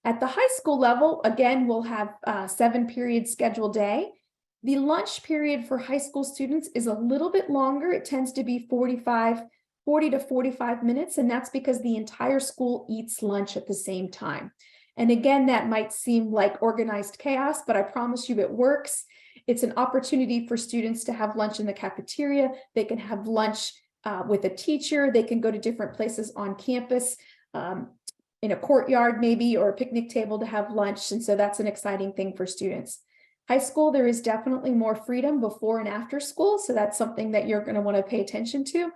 At the high school level, again, we'll have a 7-period scheduled day. The lunch period for high school students is a little bit longer. It tends to be 40 to 45 minutes, and that's because the entire school eats lunch at the same time. And again, that might seem like organized chaos, but I promise you it works. It's an opportunity for students to have lunch in the cafeteria. They can have lunch with a teacher. They can go to different places on campus, in a courtyard maybe, or a picnic table to have lunch. And so that's an exciting thing for students. High school, there is definitely more freedom before and after school. So that's something that you're going to want to pay attention to.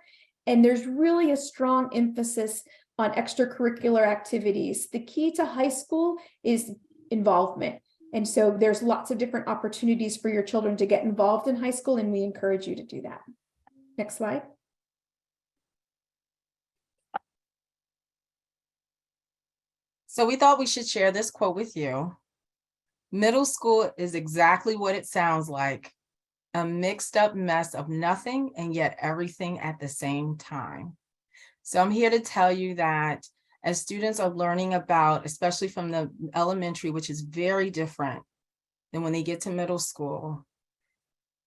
And there's really a strong emphasis on extracurricular activities. The key to high school is involvement. And so there's lots of different opportunities for your children to get involved in high school, and we encourage you to do that. Next slide. So we thought we should share this quote with you. Middle school is exactly what it sounds like, a mixed up mess of nothing and yet everything at the same time. So I'm here to tell you that as students are learning about, especially from the elementary, which is very different than when they get to middle school,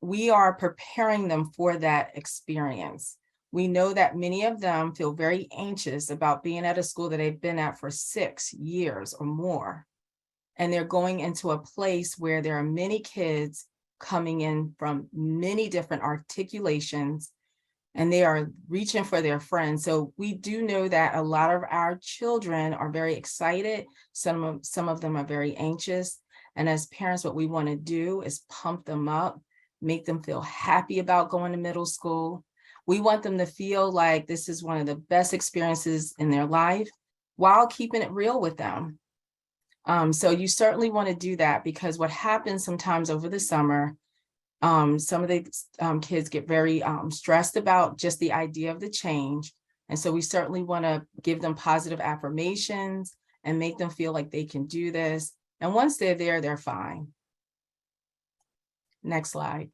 we are preparing them for that experience. We know that many of them feel very anxious about being at a school that they've been at for 6 years or more. And they're going into a place where there are many kids coming in from many different articulations, and they are reaching for their friends. So we do know that a lot of our children are very excited. Some of them are very anxious. And as parents, what we want to do is pump them up, make them feel happy about going to middle school. We want them to feel like this is one of the best experiences in their life while keeping it real with them. So you certainly want to do that, because what happens sometimes over the summer, some of the kids get very stressed about just the idea of the change. And so we certainly want to give them positive affirmations and make them feel like they can do this. And once they're there, they're fine. Next slide.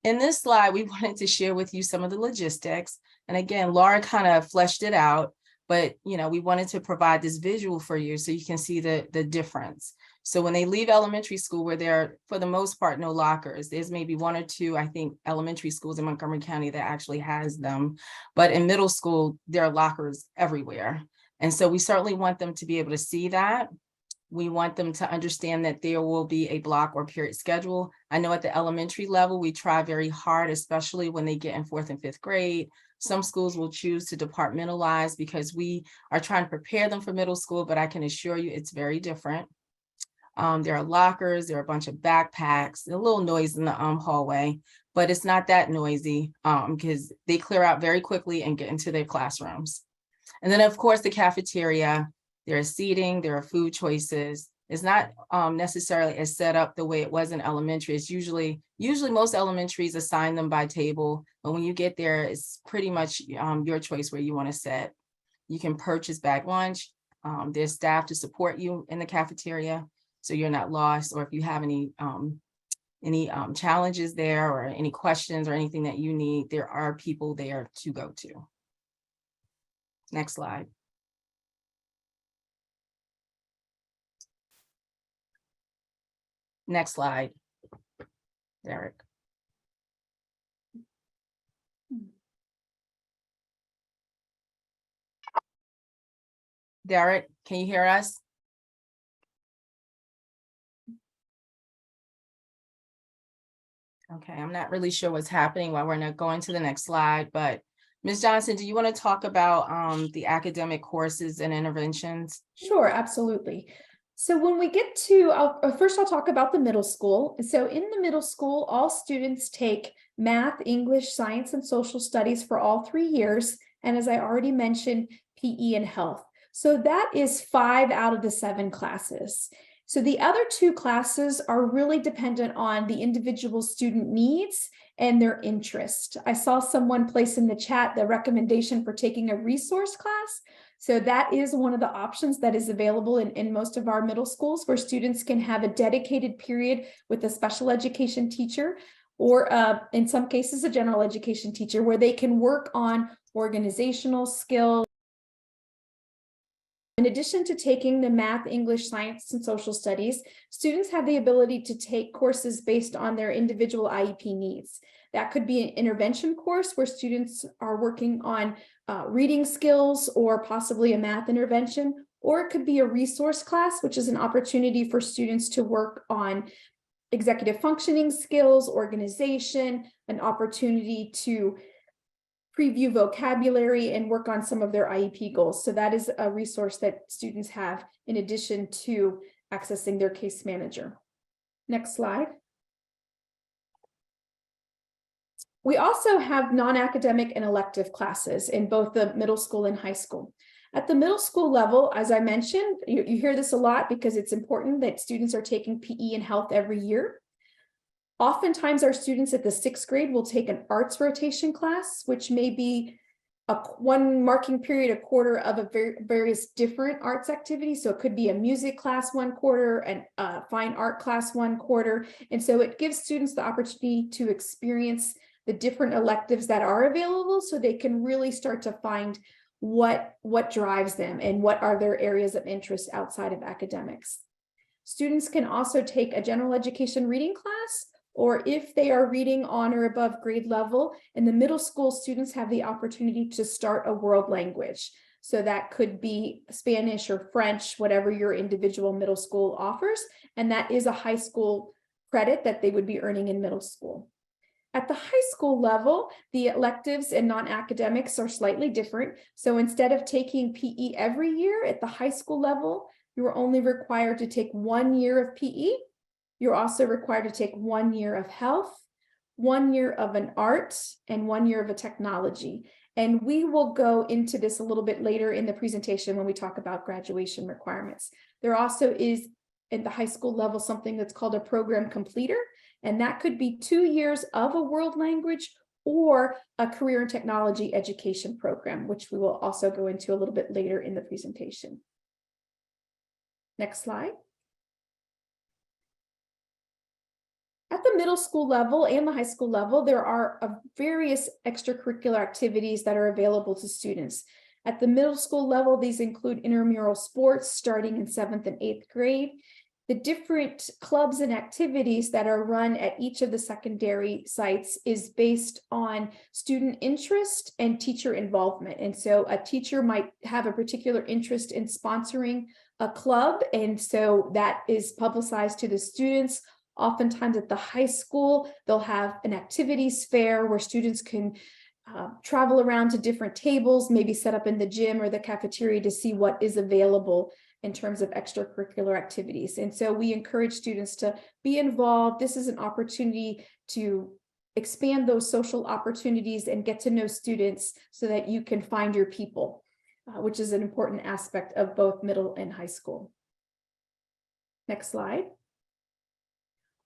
In this slide, we wanted to share with you some of the logistics. And again, Laura kind of fleshed it out, but we wanted to provide this visual for you so you can see the difference. So when they leave elementary school, where there are, for the most part, no lockers, there's maybe one or two, I think, elementary schools in Montgomery County that actually has them. But in middle school, there are lockers everywhere. And so we certainly want them to be able to see that. We want them to understand that there will be a block or period schedule. I know at the elementary level, we try very hard, especially when they get in 4th and 5th grade. Some schools will choose to departmentalize because we are trying to prepare them for middle school, but I can assure you it's very different. There are lockers, there are a bunch of backpacks, a little noise in the hallway, but it's not that noisy because they clear out very quickly and get into their classrooms. And then, of course, the cafeteria, there is seating, there are food choices. It's not necessarily as set up the way it was in elementary. It's usually most elementaries assign them by table, but when you get there, it's pretty much your choice where you want to sit. You can purchase bag lunch. There's staff to support you in the cafeteria, so you're not lost. Or if you have any challenges there or any questions or anything that you need, there are people there to go to. Next slide. Next slide, Derek. Derek, can you hear us? Okay, I'm not really sure what's happening while we're not going to the next slide, but Ms. Johnson, do you want to talk about the academic courses and interventions? Sure, absolutely. So when we get to, first I'll talk about the middle school. So in the middle school, all students take math, English, science, and social studies for all 3 years. And as I already mentioned, PE and health. So that is 5 out of the 7 classes. So the other 2 classes are really dependent on the individual student needs and their interest. I saw someone place in the chat the recommendation for taking a resource class. So that is one of the options that is available in most of our middle schools, where students can have a dedicated period with a special education teacher, or in some cases, a general education teacher, where they can work on organizational skills. In addition to taking the math, English, science, and social studies, students have the ability to take courses based on their individual IEP needs. That could be an intervention course where students are working on reading skills or possibly a math intervention, or it could be a resource class, which is an opportunity for students to work on executive functioning skills, organization, an opportunity to preview vocabulary and work on some of their IEP goals. So that is a resource that students have in addition to accessing their case manager. Next slide. We also have non-academic and elective classes in both the middle school and high school. At the middle school level, as I mentioned, you hear this a lot because it's important that students are taking PE and health every year. Oftentimes our students at the 6th grade will take an arts rotation class, which may be one marking period, a quarter of a various different arts activities. So it could be a music class 1 quarter and a fine art class 1 quarter. And so it gives students the opportunity to experience the different electives that are available, so they can really start to find what drives them and what are their areas of interest outside of academics. Students can also take a general education reading class, or if they are reading on or above grade level, in the middle school, students have the opportunity to start a world language. So that could be Spanish or French, whatever your individual middle school offers. And that is a high school credit that they would be earning in middle school. At the high school level, the electives and non-academics are slightly different. So instead of taking PE every year at the high school level, you are only required to take 1 year of PE. You're also required to take 1 year of health, 1 year of an art, and 1 year of a technology. And we will go into this a little bit later in the presentation when we talk about graduation requirements. There also is at the high school level something that's called a program completer. And that could be 2 years of a world language or a career and technology education program, which we will also go into a little bit later in the presentation. Next slide. At the middle school level and the high school level, there are various extracurricular activities that are available to students. At the middle school level, these include intramural sports starting in 7th and 8th grade. The different clubs and activities that are run at each of the secondary sites is based on student interest and teacher involvement. And so a teacher might have a particular interest in sponsoring a club, and so that is publicized to the students. Oftentimes at the high school, they'll have an activities fair where students can travel around to different tables, maybe set up in the gym or the cafeteria to see what is available in terms of extracurricular activities. And so we encourage students to be involved. This is an opportunity to expand those social opportunities and get to know students so that you can find your people, which is an important aspect of both middle and high school. Next slide.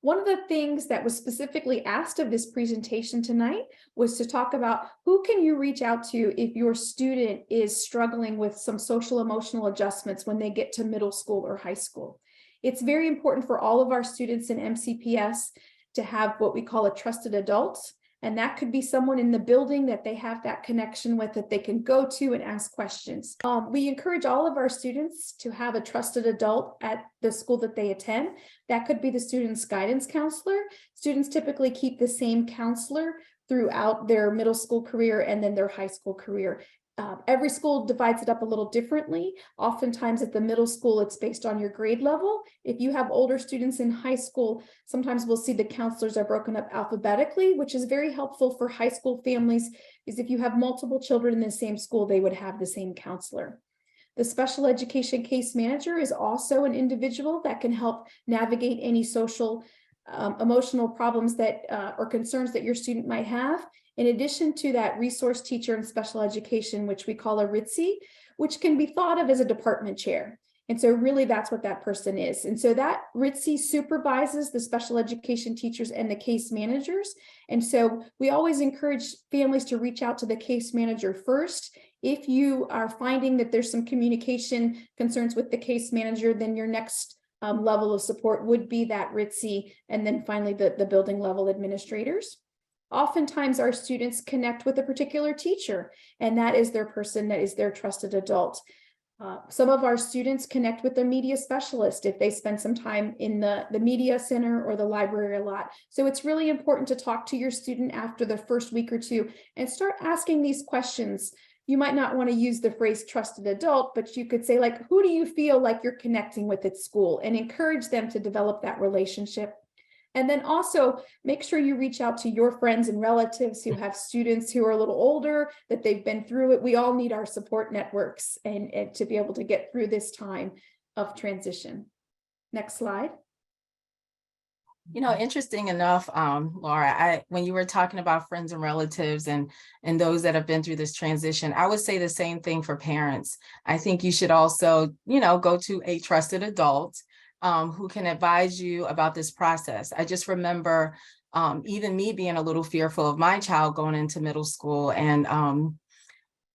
One of the things that was specifically asked of this presentation tonight was to talk about who can you reach out to if your student is struggling with some social emotional adjustments when they get to middle school or high school. It's very important for all of our students in MCPS to have what we call a trusted adult. And that could be someone in the building that they have that connection with that they can go to and ask questions. We encourage all of our students to have a trusted adult at the school that they attend. That could be the student's guidance counselor. Students typically keep the same counselor throughout their middle school career and then their high school career. Every school divides it up a little differently. Oftentimes at the middle school, it's based on your grade level. If you have older students in high school, sometimes we'll see the counselors are broken up alphabetically, which is very helpful for high school families, because if you have multiple children in the same school, they would have the same counselor. The special education case manager is also an individual that can help navigate any social emotional problems that or concerns that your student might have. In addition to that resource teacher in special education, which we call a RITC, which can be thought of as a department chair. And so really that's what that person is. And so that RITC supervises the special education teachers and the case managers. And so we always encourage families to reach out to the case manager first. If you are finding that there's some communication concerns with the case manager, then your next level of support would be that RITC, and then finally the building level administrators. Oftentimes our students connect with a particular teacher, and that is their person, that is their trusted adult. Some of our students connect with a media specialist if they spend some time in the media center or the library a lot. So it's really important to talk to your student after the first week or two and start asking these questions. You might not want to use the phrase trusted adult, but you could say, like, who do you feel like you're connecting with at school, and encourage them to develop that relationship. And then also make sure you reach out to your friends and relatives who have students who are a little older, that they've been through it. We all need our support networks and to be able to get through this time of transition. Next slide. You know, interesting enough, Laura, when you were talking about friends and relatives and those that have been through this transition, I would say the same thing for parents. I think you should also, you know, go to a trusted adult who can advise you about this process. I just remember even me being a little fearful of my child going into middle school, and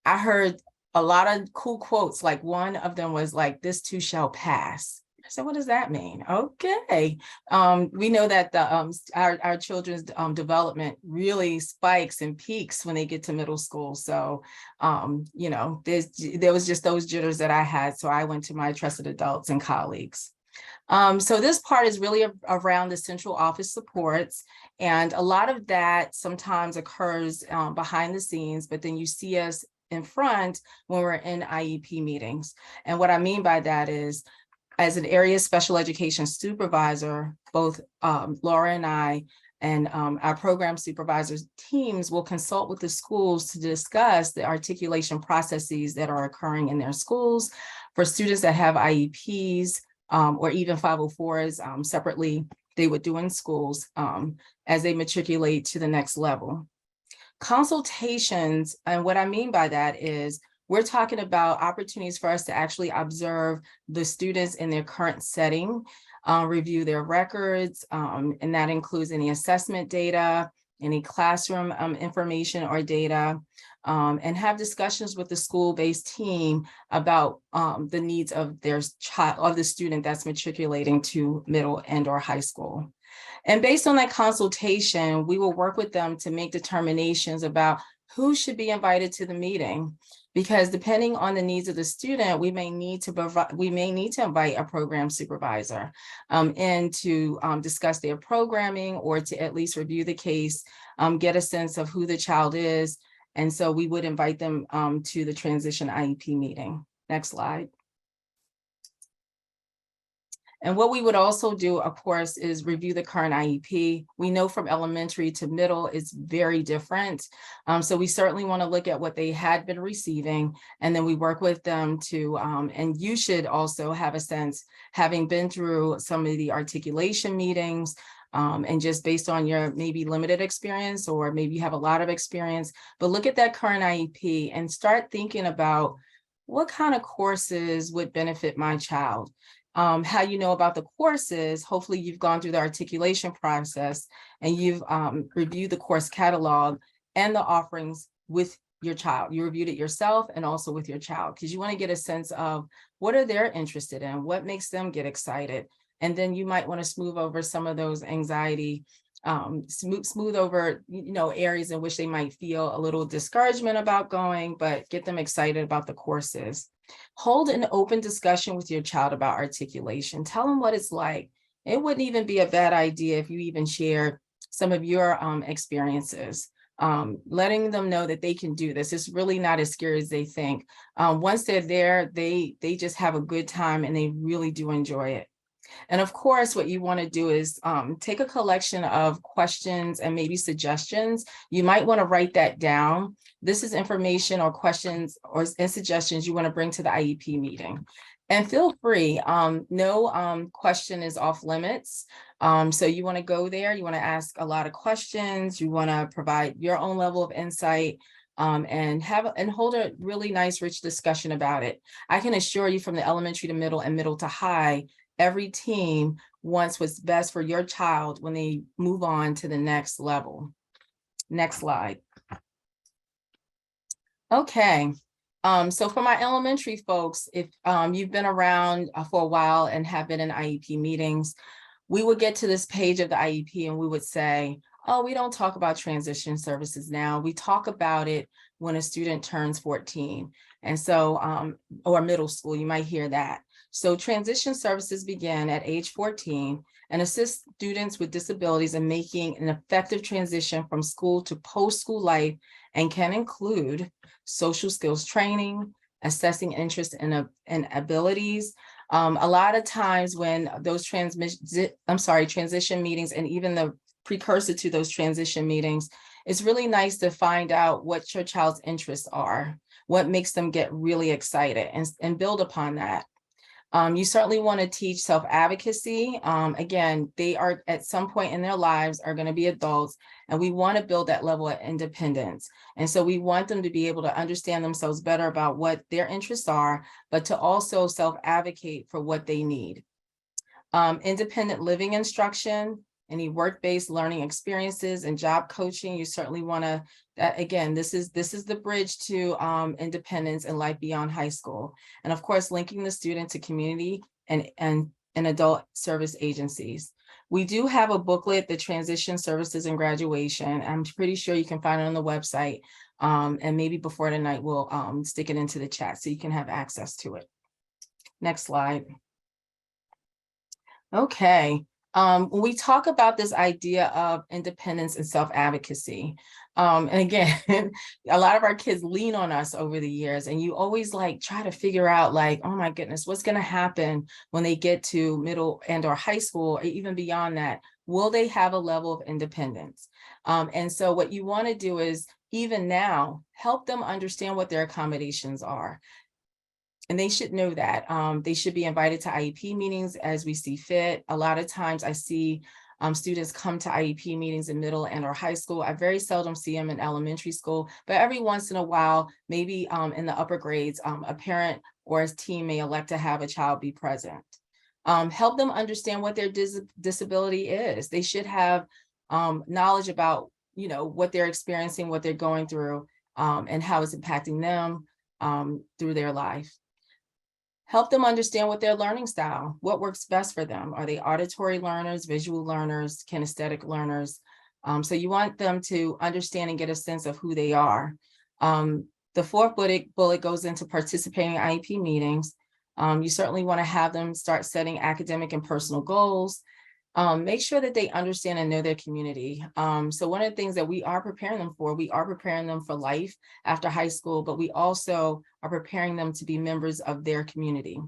I heard a lot of cool quotes. Like one of them was like, "This too shall pass." So what does that mean? Okay. We know that our children's development really spikes and peaks when they get to middle school. So, you know, there was just those jitters that I had. So I went to my trusted adults and colleagues. So this part is really around the central office supports. And a lot of that sometimes occurs behind the scenes, but then you see us in front when we're in IEP meetings. And what I mean by that is, as an area special education supervisor, both Laura and I and our program supervisors teams will consult with the schools to discuss the articulation processes that are occurring in their schools. For students that have IEPs or even 504s separately, they would do in schools as they matriculate to the next level. Consultations, and what I mean by that is, we're talking about opportunities for us to actually observe the students in their current setting, review their records, and that includes any assessment data, any classroom information or data, and have discussions with the school-based team about the needs of their child, of the student that's matriculating to middle and or high school. And based on that consultation, we will work with them to make determinations about who should be invited to the meeting? Because depending on the needs of the student, we may need to invite a program supervisor in to discuss their programming or to at least review the case, get a sense of who the child is. And so we would invite them to the transition IEP meeting. Next slide. And what we would also do, of course, is review the current IEP. We know from elementary to middle, it's very different. So we certainly want to look at what they had been receiving, and then we work with them to, and you should also have a sense, having been through some of the articulation meetings, and just based on your maybe limited experience, or maybe you have a lot of experience, but look at that current IEP and start thinking about what kind of courses would benefit my child. How you know about the courses, hopefully you've gone through the articulation process and you've reviewed the course catalog and the offerings with your child. You reviewed it yourself and also with your child, because you want to get a sense of what are they interested in, what makes them get excited. And then you might want to smooth over some of those anxiety, smooth over, areas in which they might feel a little discouragement about going, but get them excited about the courses. Hold an open discussion with your child about articulation. Tell them what it's like. It wouldn't even be a bad idea if you even share some of your experiences, letting them know that they can do this. It's really not as scary as they think. Once they're there, they just have a good time and they really do enjoy it. And of course, what you want to do is take a collection of questions and maybe suggestions. You might want to write that down. This is information or questions and suggestions you want to bring to the IEP meeting. And feel free, no question is off limits. So you want to go there, you want to ask a lot of questions, you want to provide your own level of insight, and hold a really nice, rich discussion about it. I can assure you, from the elementary to middle and middle to high, every team wants what's best for your child when they move on to the next level. Next slide. Okay, so for my elementary folks, if you've been around for a while and have been in IEP meetings, we would get to this page of the IEP and we would say, oh, we don't talk about transition services now. We talk about it when a student turns 14. And so, or middle school, you might hear that. So transition services begin at age 14 and assist students with disabilities in making an effective transition from school to post-school life, and can include social skills training, assessing interest and abilities. A lot of times when those transition meetings, and even the precursor to those transition meetings, it's really nice to find out what your child's interests are, what makes them get really excited, and build upon that. You certainly want to teach self-advocacy. Again, they are at some point in their lives are going to be adults, and we want to build that level of independence. And so we want them to be able to understand themselves better about what their interests are, but to also self-advocate for what they need. Independent living instruction, any work-based learning experiences and job coaching. You certainly want to, again, this is the bridge to independence and life beyond high school. And of course, linking the student to community and adult service agencies. We do have a booklet, the Transition Services and Graduation. I'm pretty sure you can find it on the website. And maybe before tonight, we'll stick it into the chat so you can have access to it. Next slide. Okay. When we talk about this idea of independence and self-advocacy, and again, a lot of our kids lean on us over the years, and you always try to figure out oh my goodness, what's going to happen when they get to middle and or high school, or even beyond that? Will they have a level of independence? And so what you want to do is, even now, help them understand what their accommodations are. And they should know that. They should be invited to IEP meetings as we see fit. A lot of times I see students come to IEP meetings in middle and or high school. I very seldom see them in elementary school, but every once in a while, maybe in the upper grades, a parent or a team may elect to have a child be present. Help them understand what their disability is. They should have knowledge about what they're experiencing, what they're going through, and how it's impacting them through their life. Help them understand what their learning style, what works best for them. Are they auditory learners, visual learners, kinesthetic learners? So you want them to understand and get a sense of who they are. The fourth bullet goes into participating in IEP meetings. You certainly want to have them start setting academic and personal goals. Make sure that they understand and know their community. So one of the things that we are preparing them for life after high school, but we also are preparing them to be members of their community.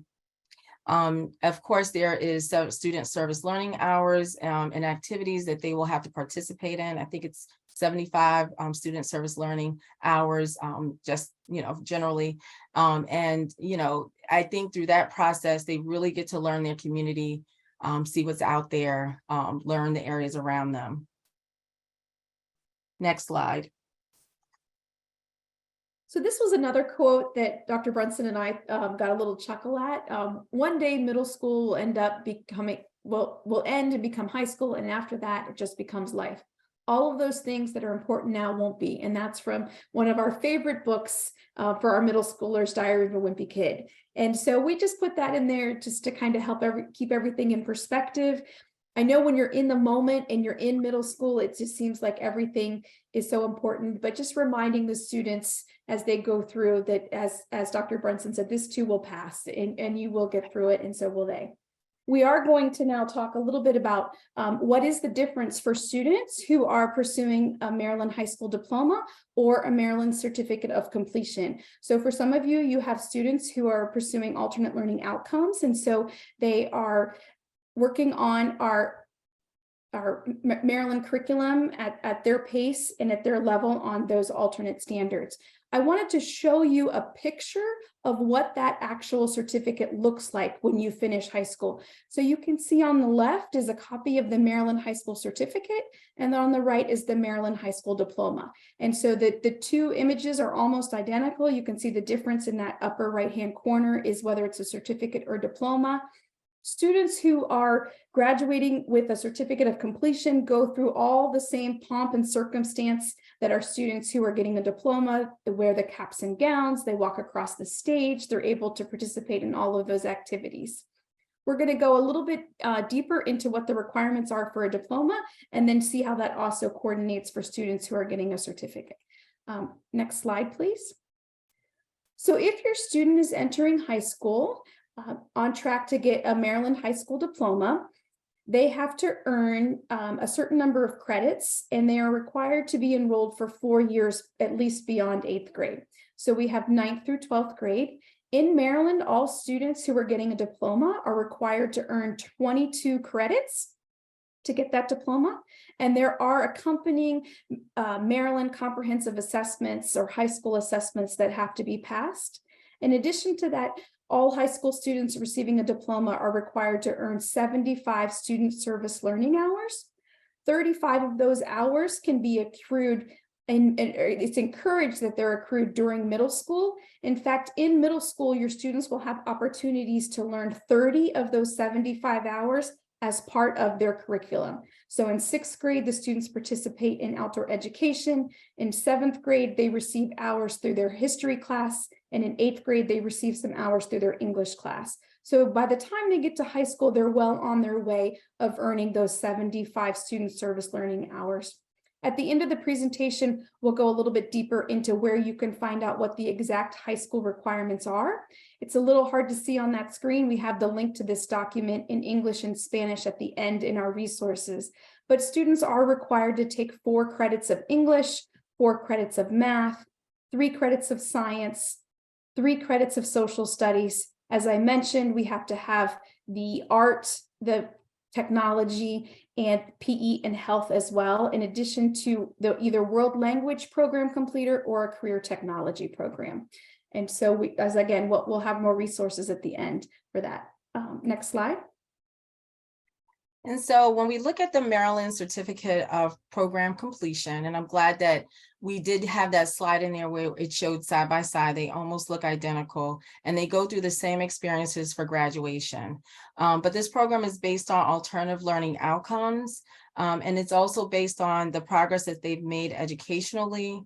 Of course, there is student service learning hours and activities that they will have to participate in. I think it's 75 student service learning hours, just, generally. And, I think through that process, they really get to learn their community, see what's out there, learn the areas around them. Next slide. So this was another quote that Dr. Brunson and I got a little chuckle at. One day middle school will end up will end and become high school, and after that it just becomes life. All of those things that are important now won't be, and that's from one of our favorite books for our middle schoolers, Diary of a Wimpy Kid. And so we just put that in there just to kind of help keep everything in perspective. I know when you're in the moment and you're in middle school, it just seems like everything is so important, but just reminding the students as they go through that, as Dr. Brunson said, this too will pass and you will get through it, and so will they. We are going to now talk a little bit about what is the difference for students who are pursuing a Maryland high school diploma or a Maryland certificate of completion. So for some of you, you have students who are pursuing alternate learning outcomes, and so they are working on our Maryland curriculum at their pace and at their level on those alternate standards. I wanted to show you a picture of what that actual certificate looks like when you finish high school. So you can see on the left is a copy of the Maryland high school certificate, and on the right is the Maryland high school diploma. And so the two images are almost identical. You can see the difference in that upper right-hand corner is whether it's a certificate or diploma. Students who are graduating with a certificate of completion go through all the same pomp and circumstance that our students who are getting a diploma. They wear the caps and gowns, they walk across the stage, they're able to participate in all of those activities. We're going to go a little bit deeper into what the requirements are for a diploma, and then see how that also coordinates for students who are getting a certificate. Next slide, please. So if your student is entering high school, on track to get a Maryland high school diploma, they have to earn a certain number of credits, and they are required to be enrolled for 4 years, at least beyond 8th grade. So we have 9th through 12th grade. In Maryland, all students who are getting a diploma are required to earn 22 credits to get that diploma. And there are accompanying Maryland comprehensive assessments or high school assessments that have to be passed. In addition to that, all high school students receiving a diploma are required to earn 75 student service learning hours. 35 of those hours can be accrued, and it's encouraged that they're accrued during middle school. In fact, in middle school, your students will have opportunities to learn 30 of those 75 hours as part of their curriculum. So in 6th grade, the students participate in outdoor education. In 7th grade, they receive hours through their history class. And in 8th grade, they receive some hours through their English class. So by the time they get to high school, they're well on their way of earning those 75 student service learning hours. At the end of the presentation, we'll go a little bit deeper into where you can find out what the exact high school requirements are. It's a little hard to see on that screen. We have the link to this document in English and Spanish at the end in our resources, but students are required to take 4 credits of English, 4 credits of math, 3 credits of science, 3 credits of social studies. As I mentioned, we have to have the art, the technology, and PE and health as well, in addition to the either world language program completer or a career technology program. And so we'll have more resources at the end for that. Next slide. And so when we look at the Maryland Certificate of Program Completion, and I'm glad that we did have that slide in there where it showed side by side, they almost look identical, and they go through the same experiences for graduation. But this program is based on alternative learning outcomes, and it's also based on the progress that they've made educationally,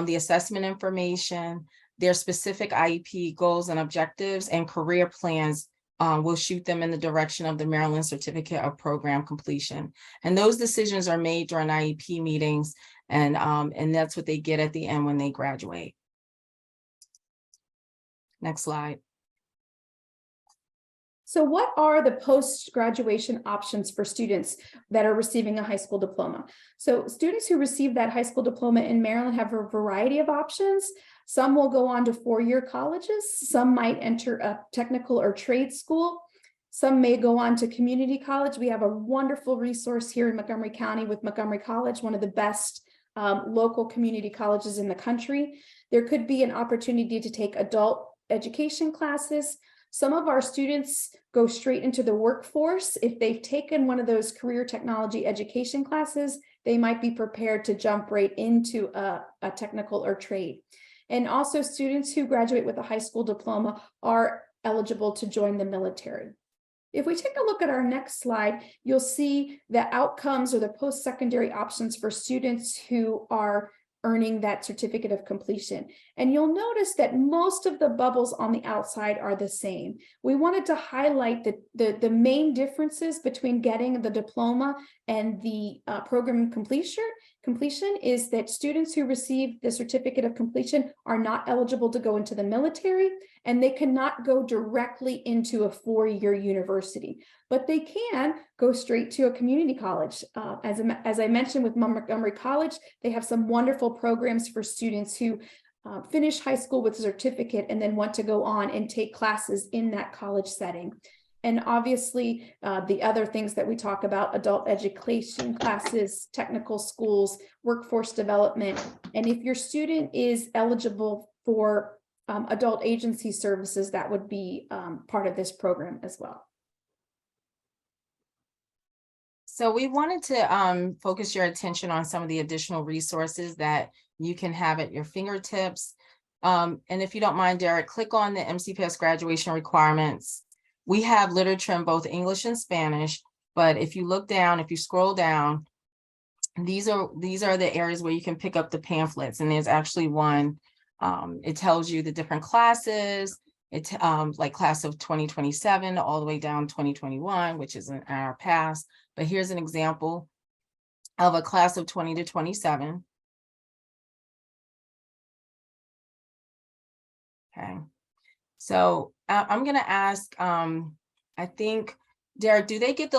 the assessment information, their specific IEP goals and objectives, and career plans will shoot them in the direction of the Maryland Certificate of Program Completion. And those decisions are made during IEP meetings, and that's what they get at the end when they graduate. Next slide. So what are the post-graduation options for students that are receiving a high school diploma? So students who receive that high school diploma in Maryland have a variety of options. Some will go on to four-year colleges. Some might enter a technical or trade school. Some may go on to community college. We have a wonderful resource here in Montgomery County with Montgomery College, one of the best local community colleges in the country. There could be an opportunity to take adult education classes. Some of our students go straight into the workforce. If they've taken one of those career technology education classes, they might be prepared to jump right into a technical or trade. And also students who graduate with a high school diploma are eligible to join the military. If we take a look at our next slide, you'll see the outcomes or the post-secondary options for students who are earning that certificate of completion. And you'll notice that most of the bubbles on the outside are the same. We wanted to highlight the main differences between getting the diploma and the program completion is that students who receive the certificate of completion are not eligible to go into the military, and they cannot go directly into a four-year university, but they can go straight to a community college. As I mentioned with Montgomery College, they have some wonderful programs for students who finish high school with a certificate and then want to go on and take classes in that college setting. And obviously, the other things that we talk about, adult education classes, technical schools, workforce development. And if your student is eligible for adult agency services, that would be part of this program as well. So we wanted to focus your attention on some of the additional resources that you can have at your fingertips. And if you don't mind, Derek, click on the MCPS graduation requirements. We have literature in both English and Spanish, but if you look down, if you scroll down, these are the areas where you can pick up the pamphlets, and there's actually one. It tells you the different classes. It's like class of 2027 all the way down 2021, which is in our past. But here's an example of a class of 20 to 27. Okay. So I'm going to ask, I think, Derek, do they get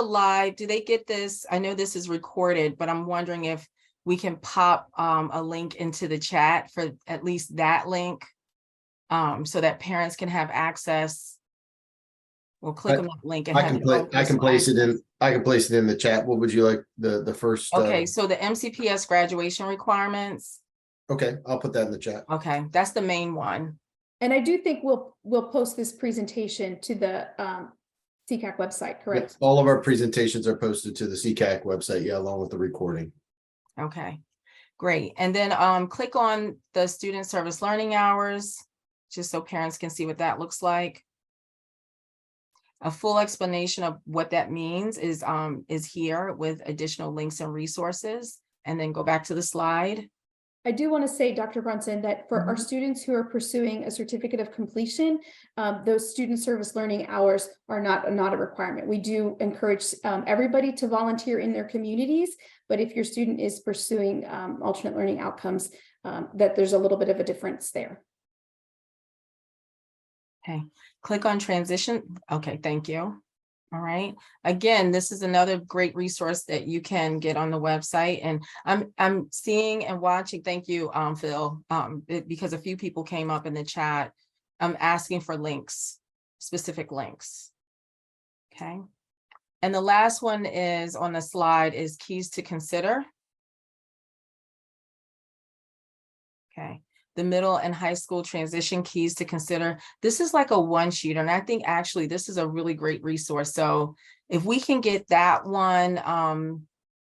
this? I know this is recorded, but I'm wondering if we can pop a link into the chat for at least that link so that parents can have access. We'll click on that link and I can place it in the chat. What would you like the first? Okay, so the MCPS graduation requirements. Okay, I'll put that in the chat. Okay, that's the main one. And I do think we'll post this presentation to the SECAC website, correct? Yep, all of our presentations are posted to the SECAC website, yeah, along with the recording. Okay, great. And then click on the student service learning hours, just so parents can see what that looks like. A full explanation of what that means is here with additional links and resources. And then go back to the slide. I do want to say, Dr. Brunson, that for our students who are pursuing a certificate of completion, those student service learning hours are not a requirement. We do encourage everybody to volunteer in their communities, but if your student is pursuing alternate learning outcomes, that there's a little bit of a difference there. Okay, click on transition. Okay, thank you. All right. Again, this is another great resource that you can get on the website. And I'm seeing and watching. Thank you, Phil, because a few people came up in the chat. I'm asking for links, specific links. Okay. And the last one is on the slide is keys to consider. Okay. The middle and high school transition keys to consider. This is like a one sheet, and I think actually this is a really great resource. So if we can get that one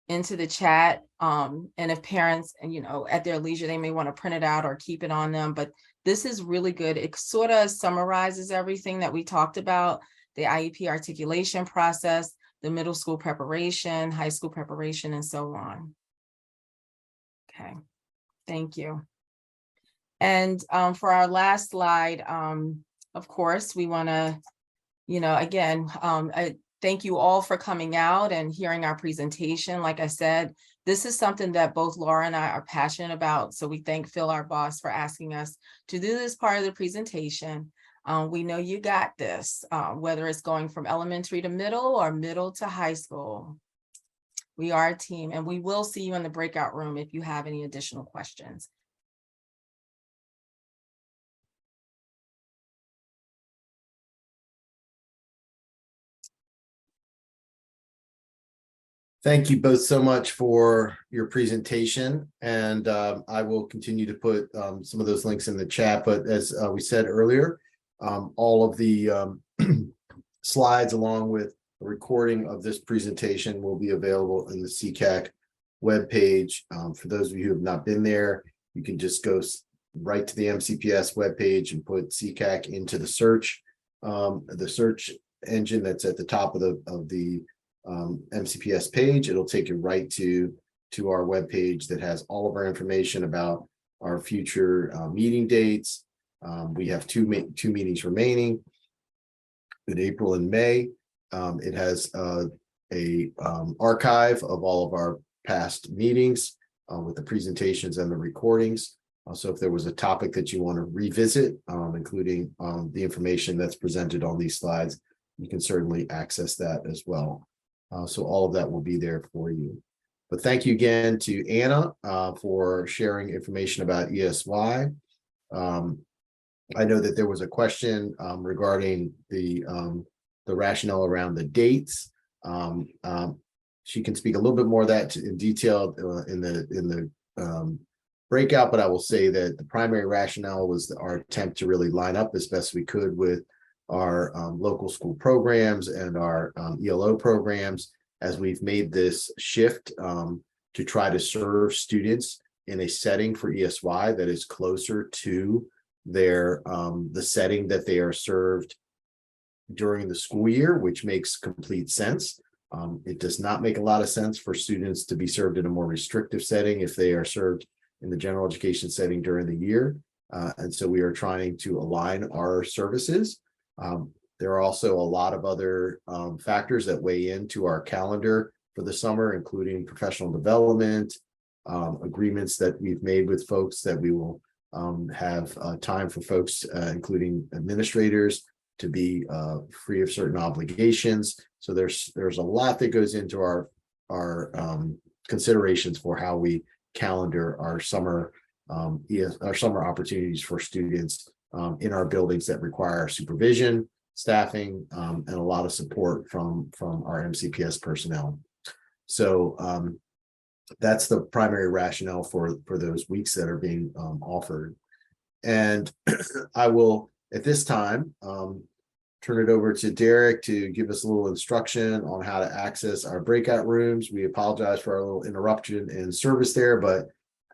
into the chat, and if parents, and at their leisure, they may want to print it out or keep it on them, but this is really good. It sort of summarizes everything that we talked about, the IEP articulation process, the middle school preparation, high school preparation, and so on. Okay, thank you. And for our last slide, of course, we want to Again, I thank you all for coming out and hearing our presentation. Like I said, this is something that both Laura and I are passionate about. So we thank Phil, our boss, for asking us to do this part of the presentation. We know you got this, whether it's going from elementary to middle or middle to high school. We are a team, and we will see you in the breakout room if you have any additional questions. Thank you both so much for your presentation, and I will continue to put some of those links in the chat. But as we said earlier, all of the slides along with the recording of this presentation will be available in the SECAC webpage. For those of you who have not been there, you can just go right to the MCPS webpage and put SECAC into the search engine that's at the top of the MCPS page. It'll take you right to our webpage that has all of our information about our future meeting dates. We have two meetings remaining in April and May. It has a archive of all of our past meetings with the presentations and the recordings. So if there was a topic that you want to revisit, including the information that's presented on these slides, you can certainly access that as well. So all of that will be there for you. But thank you again to Anna for sharing information about ESY. I know that there was a question regarding the rationale around the dates. She can speak a little bit more of that in detail in the breakout, but I will say that the primary rationale was our attempt to really line up as best we could with our local school programs and our ELO programs, as we've made this shift to try to serve students in a setting for ESY that is closer to their the setting that they are served during the school year, which makes complete sense. It does not make a lot of sense for students to be served in a more restrictive setting if they are served in the general education setting during the year. And so we are trying to align our services. There are also a lot of other factors that weigh into our calendar for the summer, including professional development, agreements that we've made with folks that we will have time for folks, including administrators, to be free of certain obligations. So there's a lot that goes into our considerations for how we calendar our summer opportunities for students in our buildings that require supervision, staffing, and a lot of support from our MCPS personnel. So that's the primary rationale for those weeks that are being offered. And I will, at this time, turn it over to Derek to give us a little instruction on how to access our breakout rooms. We apologize for our little interruption in service there, but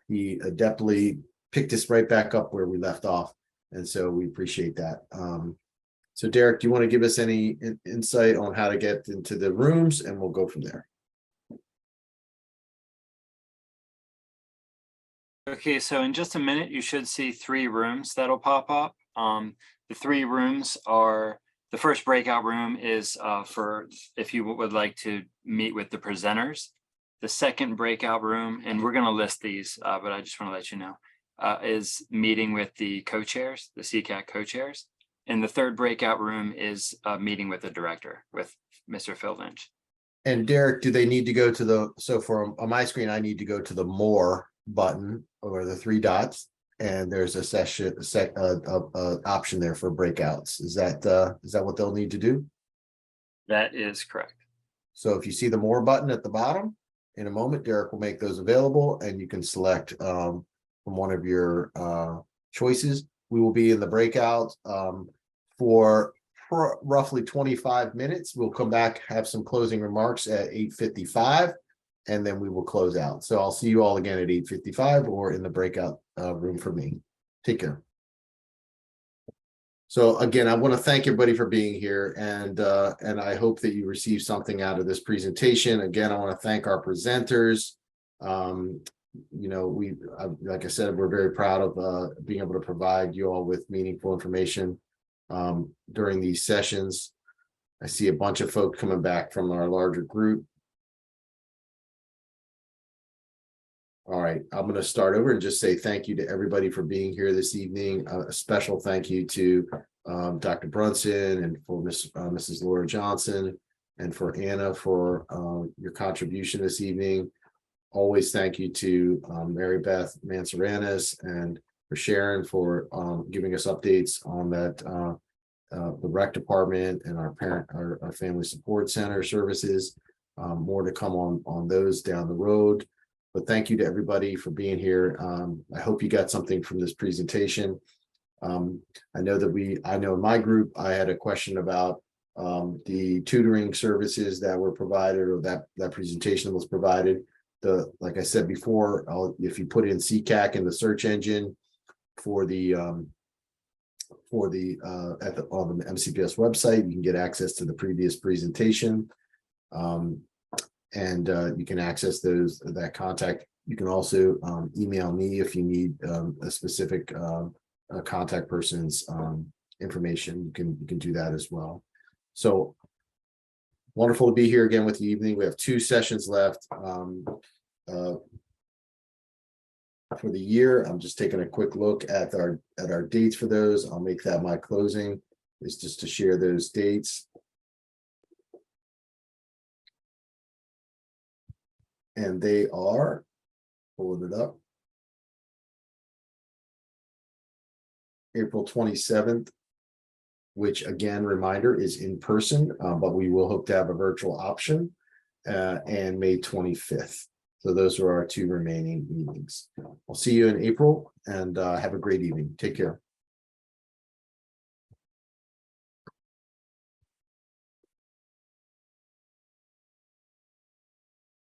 he adeptly picked us right back up where we left off. And so we appreciate that. So Derek, do you want to give us any insight on how to get into the rooms, and we'll go from there? Okay, so in just a minute, you should see 3 rooms that'll pop up. The 3 rooms are, the first breakout room is for if you would like to meet with the presenters. The second breakout room, and we're going to list these, but I just want to let you know, is meeting with the co-chairs, the SECAC co-chairs. And the third breakout room is meeting with the director, with Mr. Phil Lynch. And Derek, do they need to go to the, so for on my screen, I need to go to the more button or the 3 dots, and there's a option there for breakouts. Is that what they'll need to do? That is correct. So if you see the more button at the bottom, in a moment, Derek will make those available, and you can select from one of your choices. We will be in the breakout for roughly 25 minutes. We'll come back, have some closing remarks at 8:55, and then we will close out. So I'll see you all again at 8:55 or in the breakout room for me. Take care. So again, I want to thank everybody for being here, and I hope that you receive something out of this presentation. Again, I want to thank our presenters. You know, like I said, we're very proud of being able to provide you all with meaningful information during these sessions. I see a bunch of folks coming back from our larger group. All right, I'm going to start over and just say thank you to everybody for being here this evening. A special thank you to Dr. Brunson and for Mrs. Laura Johnson and for Anna for your contribution this evening. Always thank you to Mary Beth Mansaranis and for Sharon for giving us updates on that the rec department and our family support center services. More to come on those down the road. But thank you to everybody for being here. I hope you got something from this presentation. I know in my group, I had a question about the tutoring services that were provided, or that presentation was provided. Like I said before, if you put in SECAC in the search engine on the MCPS website, you can get access to the previous presentation. And you can access that contact. You can also email me if you need a specific contact person's information. You can do that as well. So wonderful to be here again with you evening. We have 2 sessions left for the year. I'm just taking a quick look at our dates for those. I'll make that my closing, is just to share those dates. And they are, pulling it up, April 27th, which again, reminder, is in person, but we will hope to have a virtual option, and May 25th. So those are our 2 remaining meetings. I'll see you in April, and have a great evening. Take care.